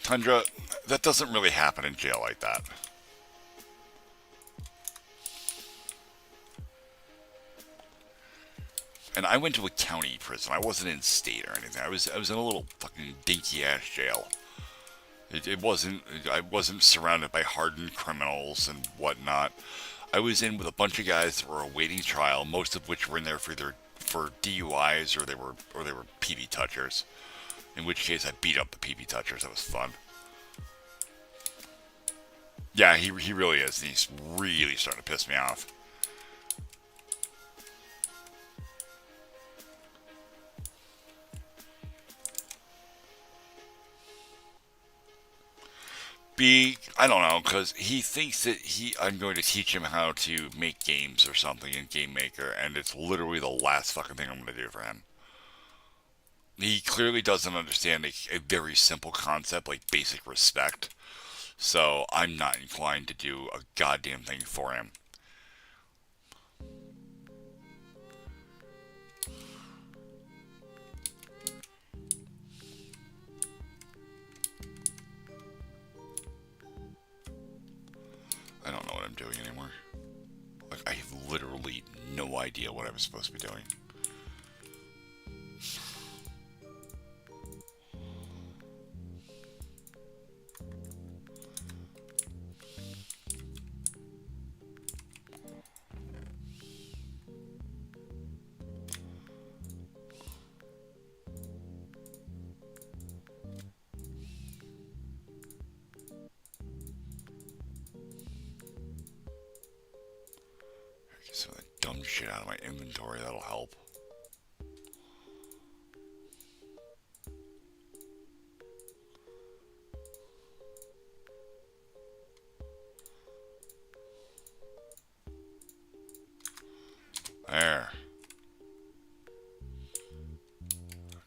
Tundra, that doesn't really happen in jail like that. And I went to a county prison. I wasn't in state or anything. I was in a little fucking dinky ass jail. It wasn't. I wasn't surrounded by hardened criminals and whatnot. I was in with a bunch of guys that were awaiting trial, most of which were in there for DUIs or they were PB touchers. In which case, I beat up the PB touchers. That was fun. Yeah, he really is. And he's really starting to piss me off. I don't know, because he thinks that I'm going to teach him how to make games or something in Game Maker, and it's literally the last fucking thing I'm going to do for him. He clearly doesn't understand a very simple concept like basic respect. So I'm not inclined to do a goddamn thing for him. I don't know what I'm doing anymore. Like, I have literally no idea what I'm supposed to be doing. Get some of that dumb shit out of my inventory, that'll help. There.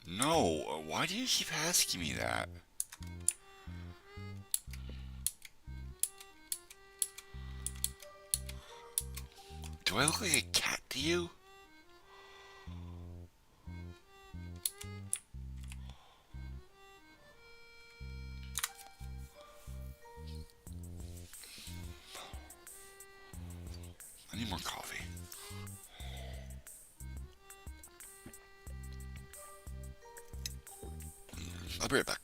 No, why do you keep asking me that? Do I look like a cat to you? I need more coffee. I'll be right back.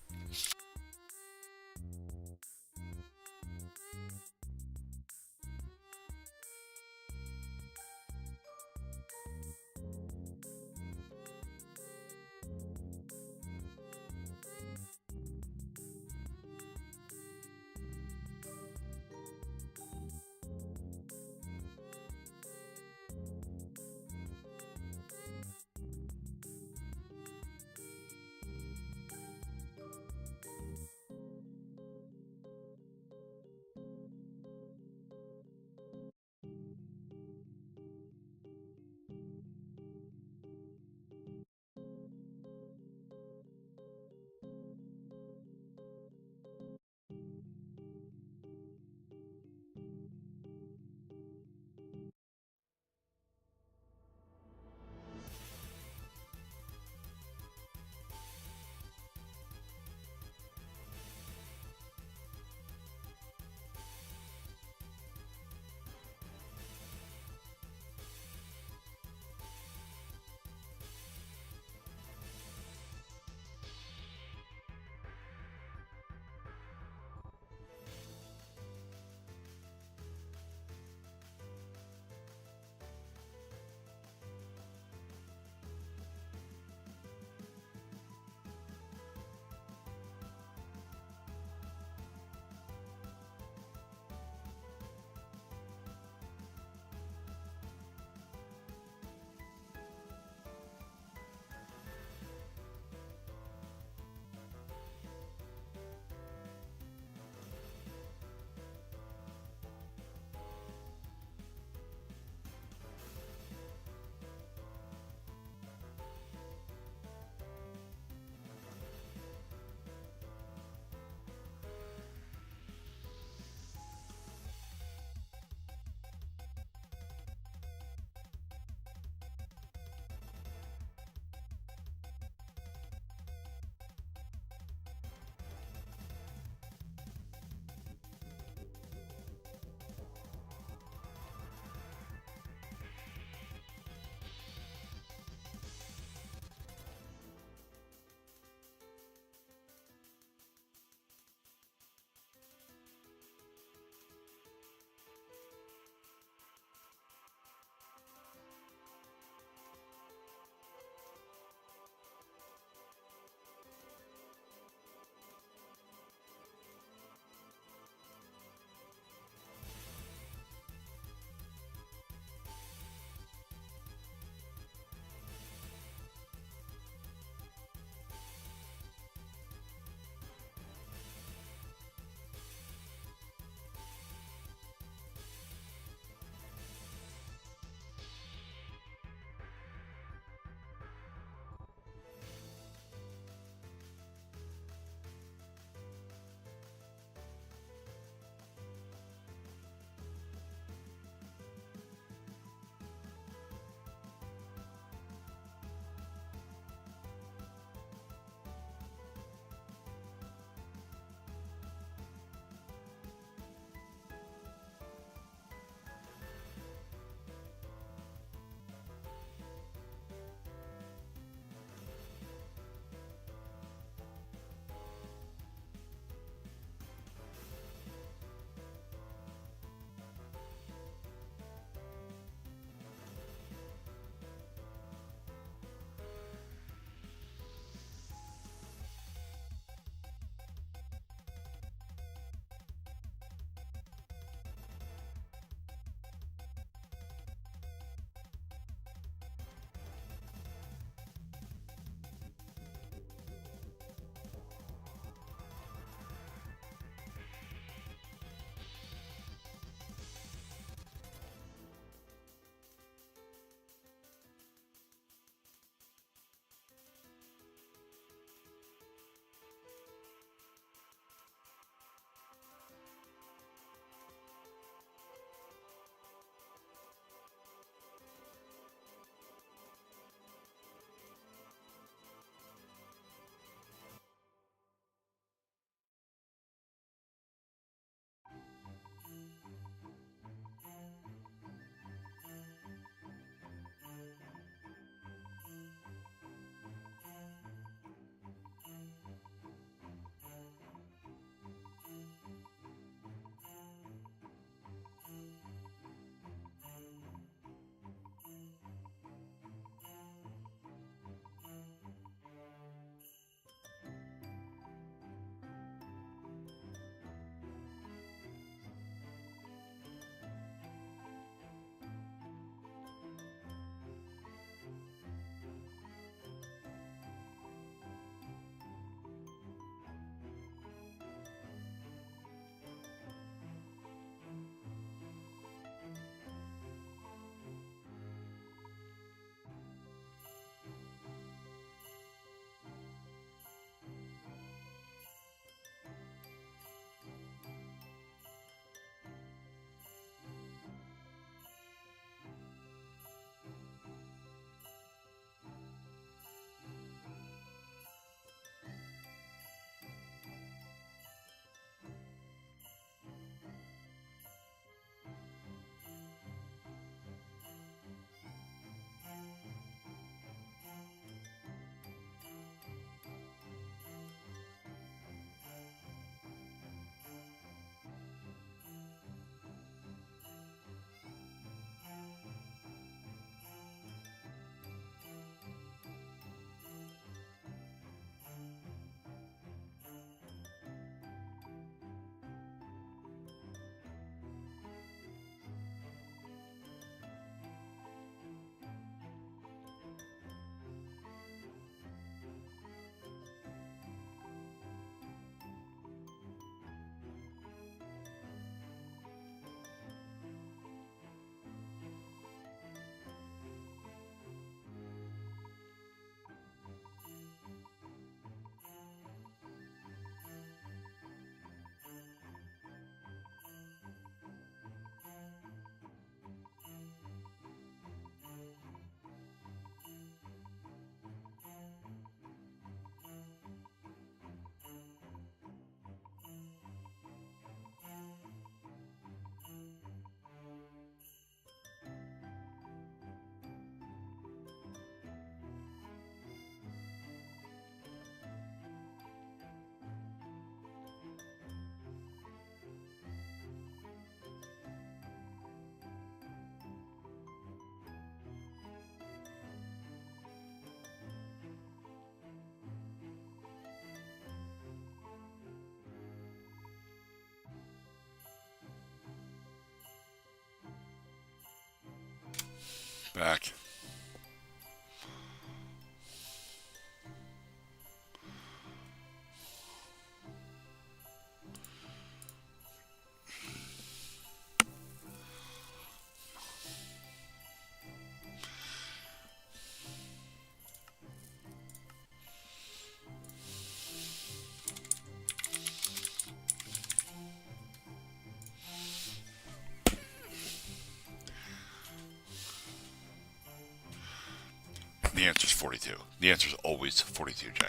the answer is 42. The answer is always 42, Jay.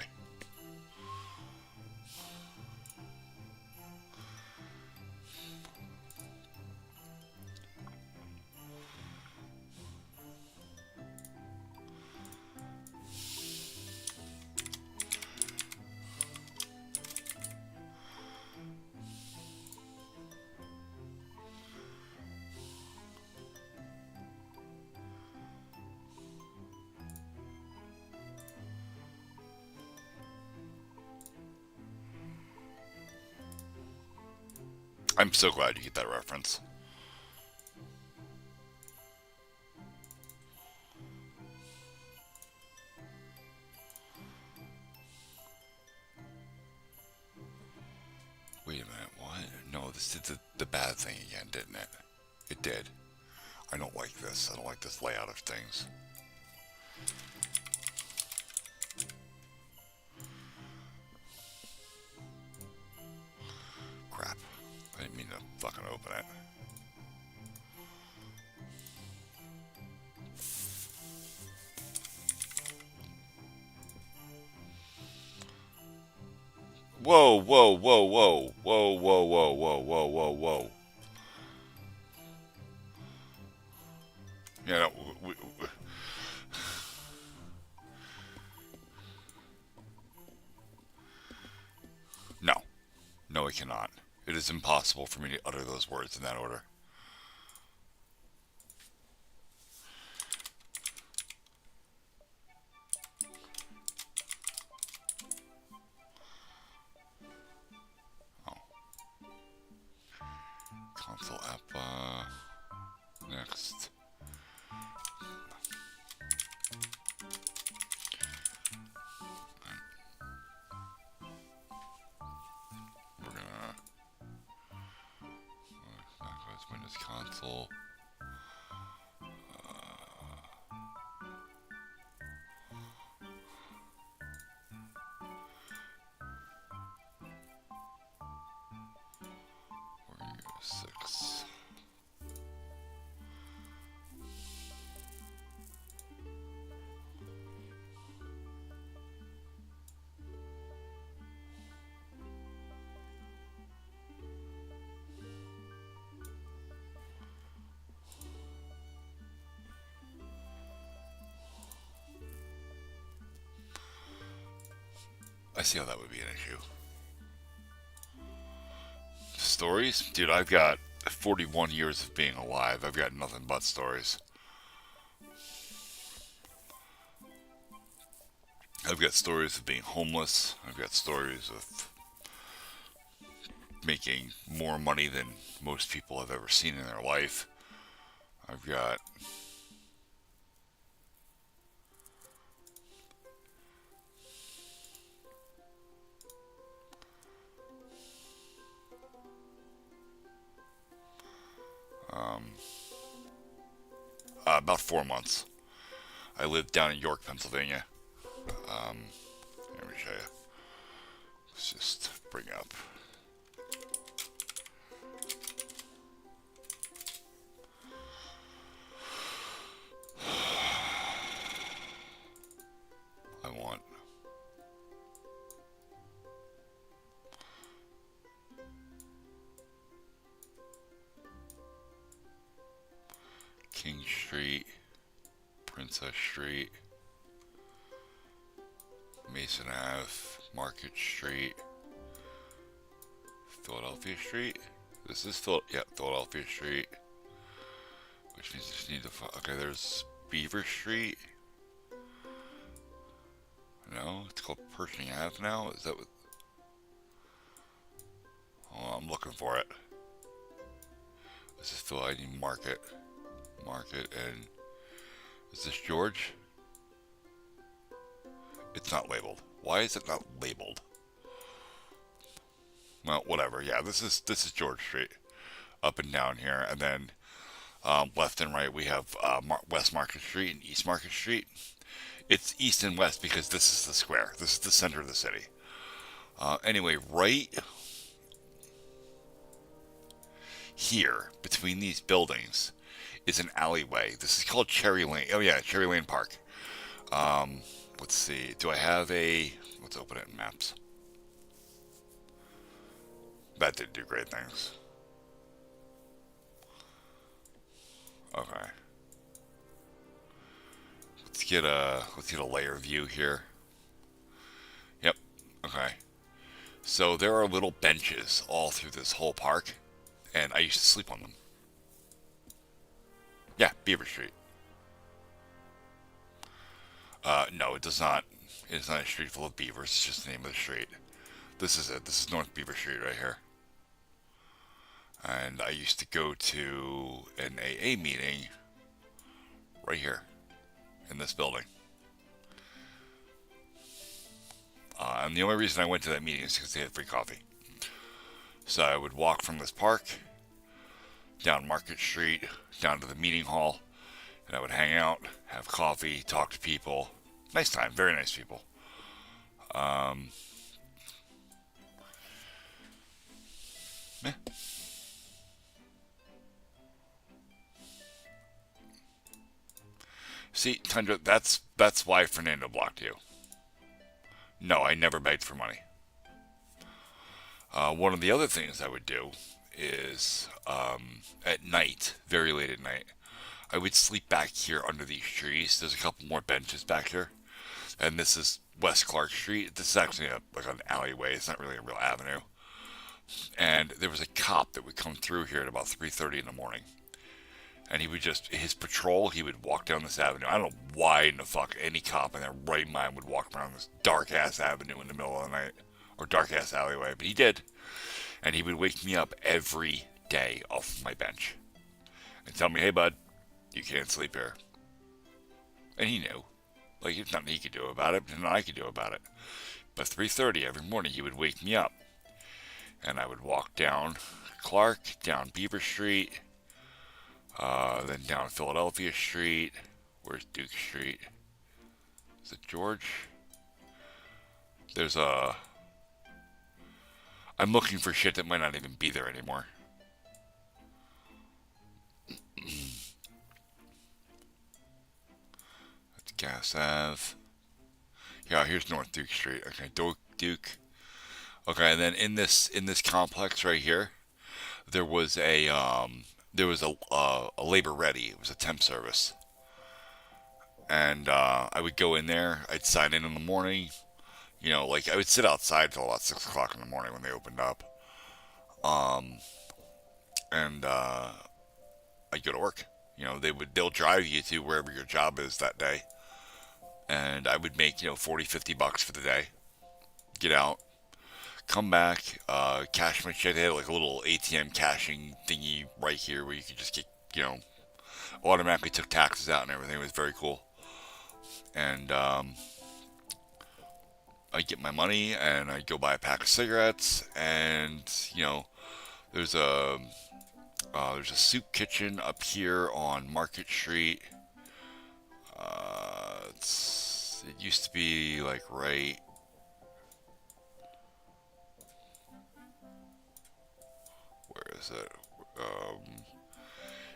I'm so glad you get that reference. Wait a minute, what? No, this did the bad thing again, didn't it? It did. I don't like this. I don't like this layout of things. Crap. I didn't mean to fucking open it. Whoa, whoa, whoa, whoa, whoa, whoa, whoa, whoa, whoa, whoa, whoa. Yeah, no. No, it cannot. It is impossible for me to utter those words in that order. Console app, next. We're gonna Windows console. We're gonna go 6. I see how that would be an issue. Stories? Dude, I've got 41 years of being alive. I've got nothing but stories. I've got stories of being homeless. I've got stories of making more money than most people have ever seen in their life. I've got about 4 months. I lived down in York, Pennsylvania. Let me show you. Let's just bring up. I want King Street, Princess Street, Mason Ave, Market Street, Philadelphia Street. This is Philadelphia Street, which means you just need to. Okay, there's Beaver Street. No, it's called Pershing Ave now. Is that what? Oh, I'm looking for it. This is Philadelphia Market, and is this George? It's not labeled. Why is it not labeled? Well, whatever. Yeah, this is George Street, up and down here, and then left and right we have West Market Street and East Market Street. It's east and west because this is the square. This is the center of the city. Anyway, right here between these buildings is an alleyway. This is called Cherry Lane. Oh yeah, Cherry Lane Park. Let's see. Do I have a... Let's open it in maps. That did do great things. Okay. Let's get a layer view here. Yep. Okay. So there are little benches all through this whole park, and I used to sleep on them. Yeah, Beaver Street. No, it does not. It is not a street full of beavers. It's just the name of the street. This is it. This is North Beaver Street right here. And I used to go to an AA meeting right here in this building. And the only reason I went to that meeting is because they had free coffee. So I would walk from this park down Market Street, down to the meeting hall, and I would hang out, have coffee, talk to people. Nice time, very nice people. Yeah. See, Tundra, that's why Fernando blocked you. No, I never begged for money. One of the other things I would do is at night, very late at night, I would sleep back here under these trees. There's a couple more benches back here, and this is West Clark Street. This is actually like an alleyway. It's not really a real avenue. And there was a cop that would come through here at about 3:30 in the morning, and he would just his patrol. He would walk down this avenue. I don't know why in the fuck any cop in their right mind would walk around this dark ass avenue in the middle of the night or dark ass alleyway, but he did. And he would wake me up every day off my bench and tell me, "Hey, bud, you can't sleep here." And he knew. Like, there's nothing he could do about it, nothing I could do about it. But 3:30 every morning, he would wake me up. And I would walk down Clark, down Beaver Street, then down Philadelphia Street. Where's Duke Street? Is it George? There's a... I'm looking for shit that might not even be there anymore. That's Gas Ave. Yeah, here's North Duke Street. Okay, Duke. Okay, and then in this complex right here, there was a labor ready. It was a temp service, and I would go in there. I'd sign in the morning. You know, like I would sit outside till about 6 o'clock in the morning when they opened up, and I'd go to work. You know, they'll drive you to wherever your job is that day, and I would make 40-50 bucks for the day. Get out, come back, cash my check. They had like a little ATM cashing thingy right here where you could just get automatically took taxes out and everything. It was very cool. And I'd get my money and I'd go buy a pack of cigarettes. And there's a there's a soup kitchen up here on Market Street. It used to be like right. Where is it?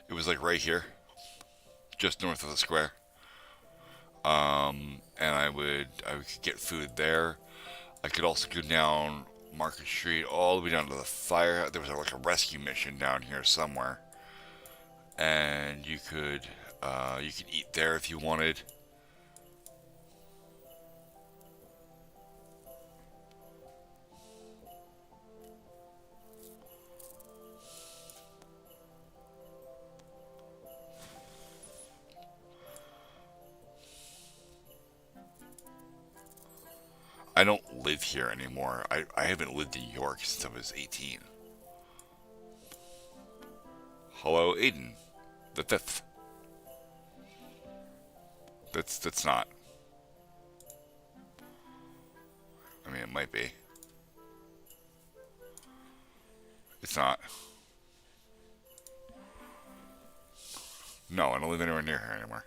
It was like right here, just north of the square. And I would get food there. I could also go down Market Street all the way down to the fire. There was like a rescue mission down here somewhere, and you could eat there if you wanted. I don't live here anymore. I haven't lived in York since I was 18. Hello, Aiden. The fifth. That's not. I mean, it might be. It's not. No, I don't live anywhere near here anymore.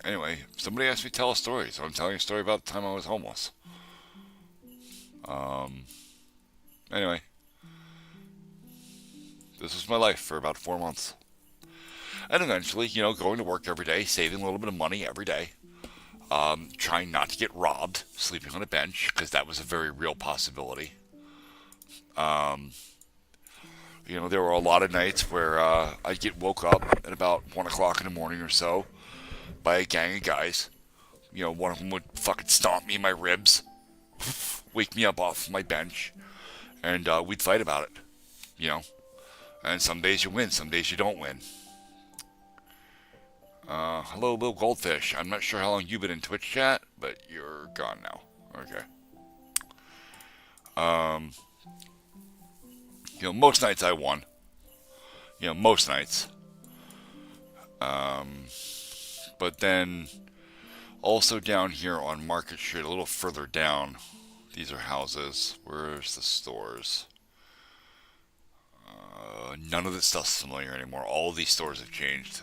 Anyway, somebody asked me to tell a story, so I'm telling a story about the time I was homeless. Um, anyway, this was my life for about 4 months. And eventually, going to work every day, saving a little bit of money every day, trying not to get robbed, sleeping on a bench, because that was a very real possibility. There were a lot of nights where I'd get woke up at about 1 o'clock in the morning or so by a gang of guys. One of them would fucking stomp me in my ribs, wake me up off my bench, and we'd fight about it. And some days you win, some days you don't win. Hello, Lil Goldfish. I'm not sure how long you've been in Twitch chat, but you're gone now. Okay. Most nights I won. Most nights. But then, also down here on Market Street, a little further down, these are houses. Where's the stores? None of this stuff's familiar anymore. All of these stores have changed.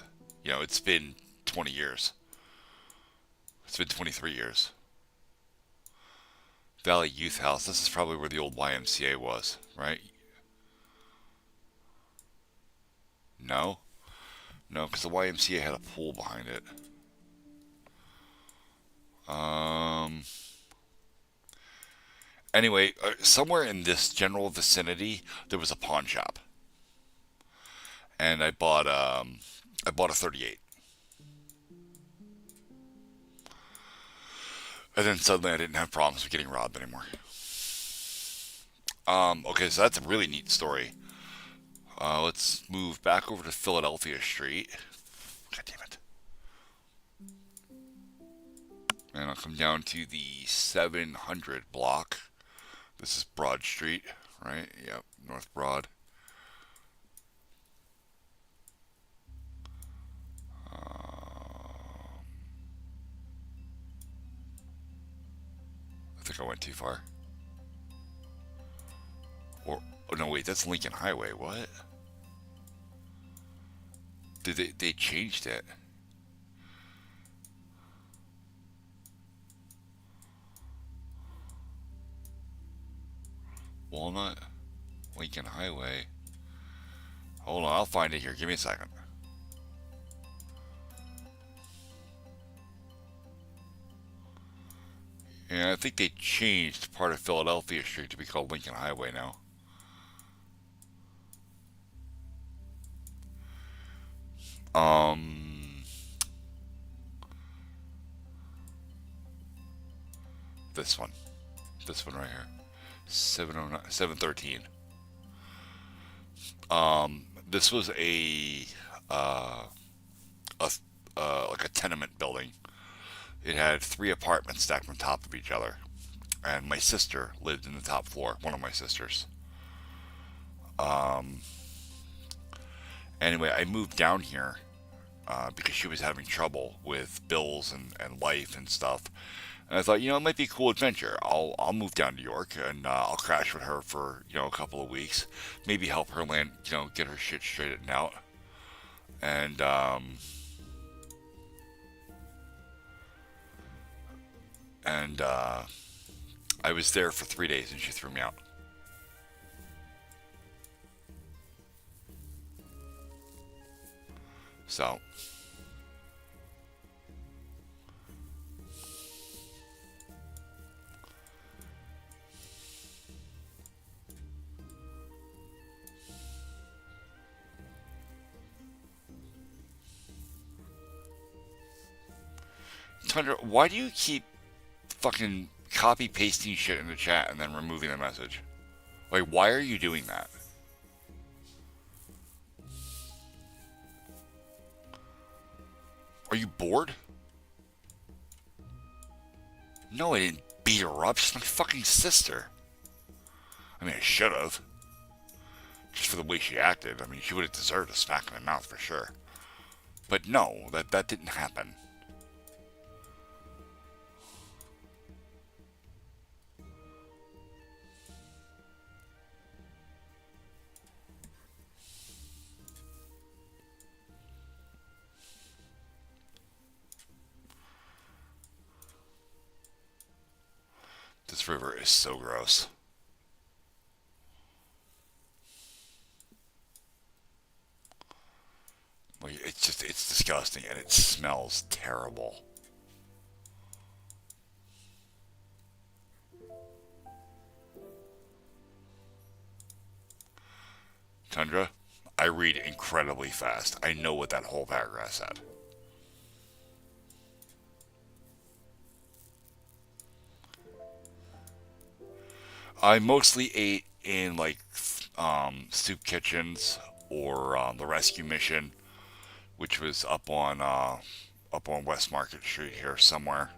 It's been 20 years. It's been 23 years. Valley Youth House. This is probably where the old YMCA was, right? No? No, because the YMCA had a pool behind it. Anyway, somewhere in this general vicinity, there was a pawn shop. And I bought a 38. And then suddenly I didn't have problems with getting robbed anymore. Okay, so that's a really neat story. Let's move back over to Philadelphia Street. God damn it. And I'll come down to the 700 block. This is Broad Street, right? Yep, North Broad. I think I went too far. Or, oh no, wait, that's Lincoln Highway. What? They changed it. Walnut, Lincoln Highway. Hold on, I'll find it here. Give me a second. And I think they changed part of Philadelphia Street to be called Lincoln Highway now. This one. This one right here. 709, 713. This was like a tenement building. It had 3 apartments stacked on top of each other, and my sister lived in the top floor. One of my sisters. Anyway, I moved down here because she was having trouble with bills and life and stuff. And I thought, it might be a cool adventure. I'll move down to York and I'll crash with her for a couple of weeks, maybe help her land, get her shit straightened out. And I was there for 3 days and she threw me out. So. Tundra, why do you keep fucking copy pasting shit in the chat and then removing the message? Like, why are you doing that? Are you bored? No, I didn't beat her up. She's my fucking sister. I mean, I should have. Just for the way she acted. I mean, she would have deserved a smack in the mouth for sure. But no, that didn't happen. This river is so gross. Like, disgusting and it smells terrible. Tundra, I read incredibly fast. I know what that whole paragraph said. I mostly ate in like soup kitchens or the rescue mission, which was up on West Market Street here somewhere.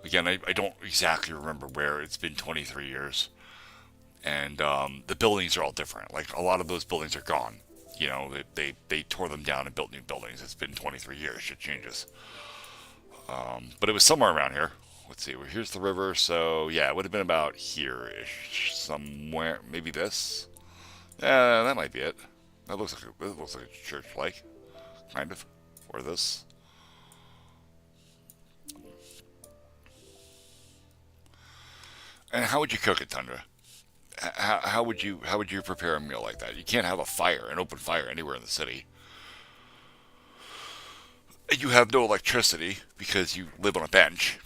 Again, I don't exactly remember where. It's been 23 years, and the buildings are all different. Like a lot of those buildings are gone. You know, they tore them down and built new buildings. It's been 23 years. Shit changes. But it was somewhere around here. Let's see. Well, here's the river. So yeah, it would have been about here-ish, somewhere. Maybe this. Yeah, that might be it. It looks like a church, like kind of, or this. And how would you cook it, Tundra? How would you prepare a meal like that? You can't have a fire, an open fire anywhere in the city. You have no electricity because you live on a bench.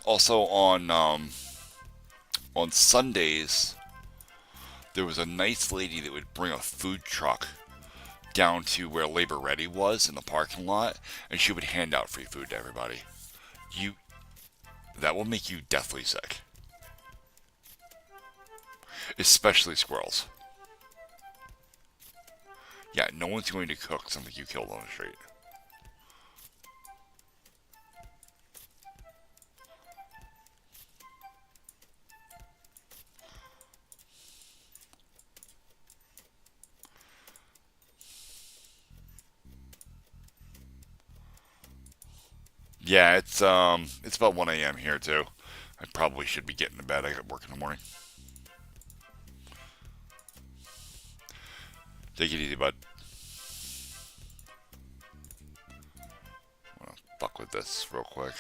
Also on Sundays, there was a nice lady that would bring a food truck down to where Labor Ready was in the parking lot, and she would hand out free food to everybody. You That will make you deathly sick, especially squirrels. Yeah, no one's going to cook something you killed on the street. Yeah, it's about 1 a.m. here too. I probably should be getting to bed. I got work in the morning. Take it easy, bud. I'm gonna fuck with this real quick.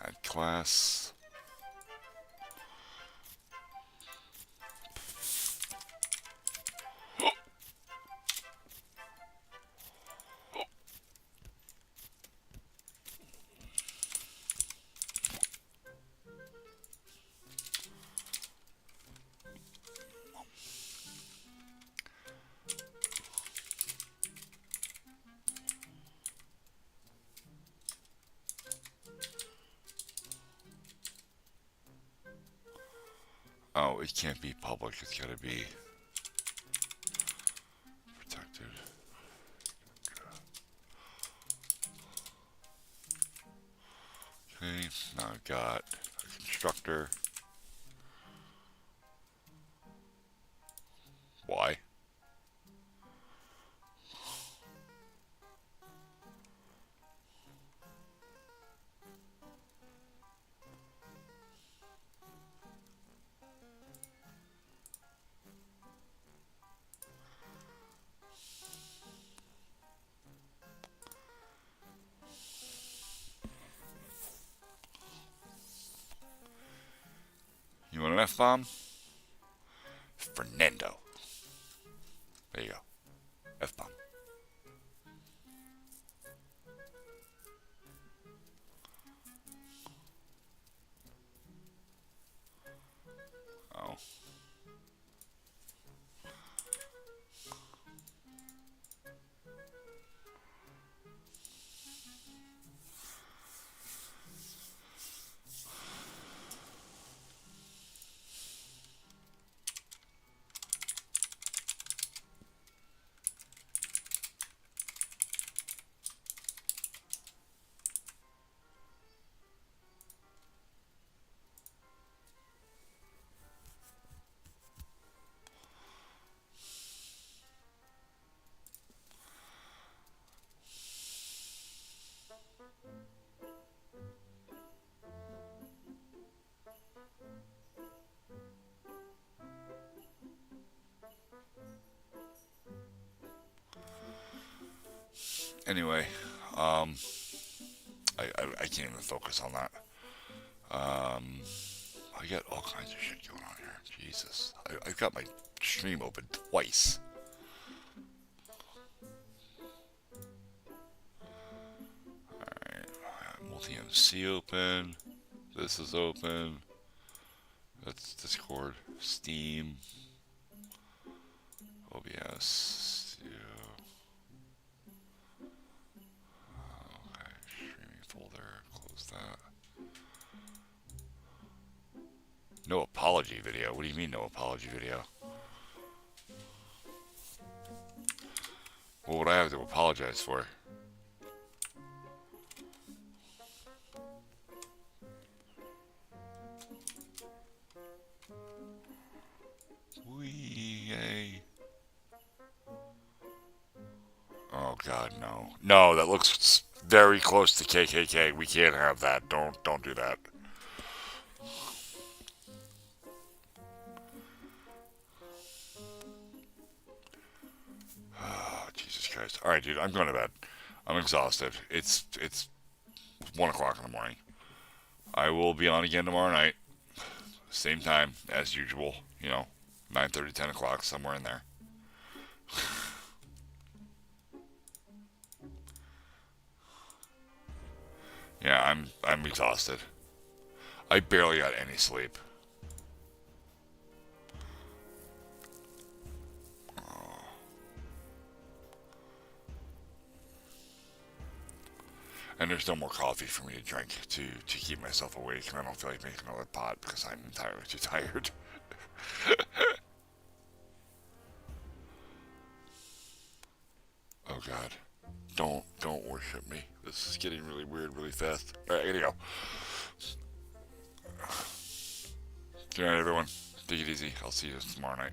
Add class. Oh, it can't be public. It's gotta be protected. Okay, now I've got a constructor. Why? You want an F bomb? Fernando. There you go. F bomb. Oh. Anyway, I can't even focus on that. Um, I got all kinds of shit going on here. Jesus. I've got my stream open twice. Alright. Multi-MC open. This is open. That's Discord. Steam. OBS. Yeah. Okay. Streaming folder. Close that. No apology video. What do you mean, no apology video? What would I have to apologize for? Yay. Oh God, no. No, that looks very close to KKK. We can't have that. Don't do that. Oh, Jesus Christ. All right, dude. I'm going to bed. I'm exhausted. It's 1 o'clock in the morning. I will be on again tomorrow night. Same time as usual. 9:30, 10 o'clock, somewhere in there. Yeah, I'm exhausted. I barely got any sleep. And there's no more coffee for me to drink to keep myself awake, and I don't feel like making another pot because I'm entirely too tired. Oh God. Don't worship me. This is getting really weird really fast. Alright, I gotta go. Good night, everyone. Take it easy. I'll see you tomorrow night.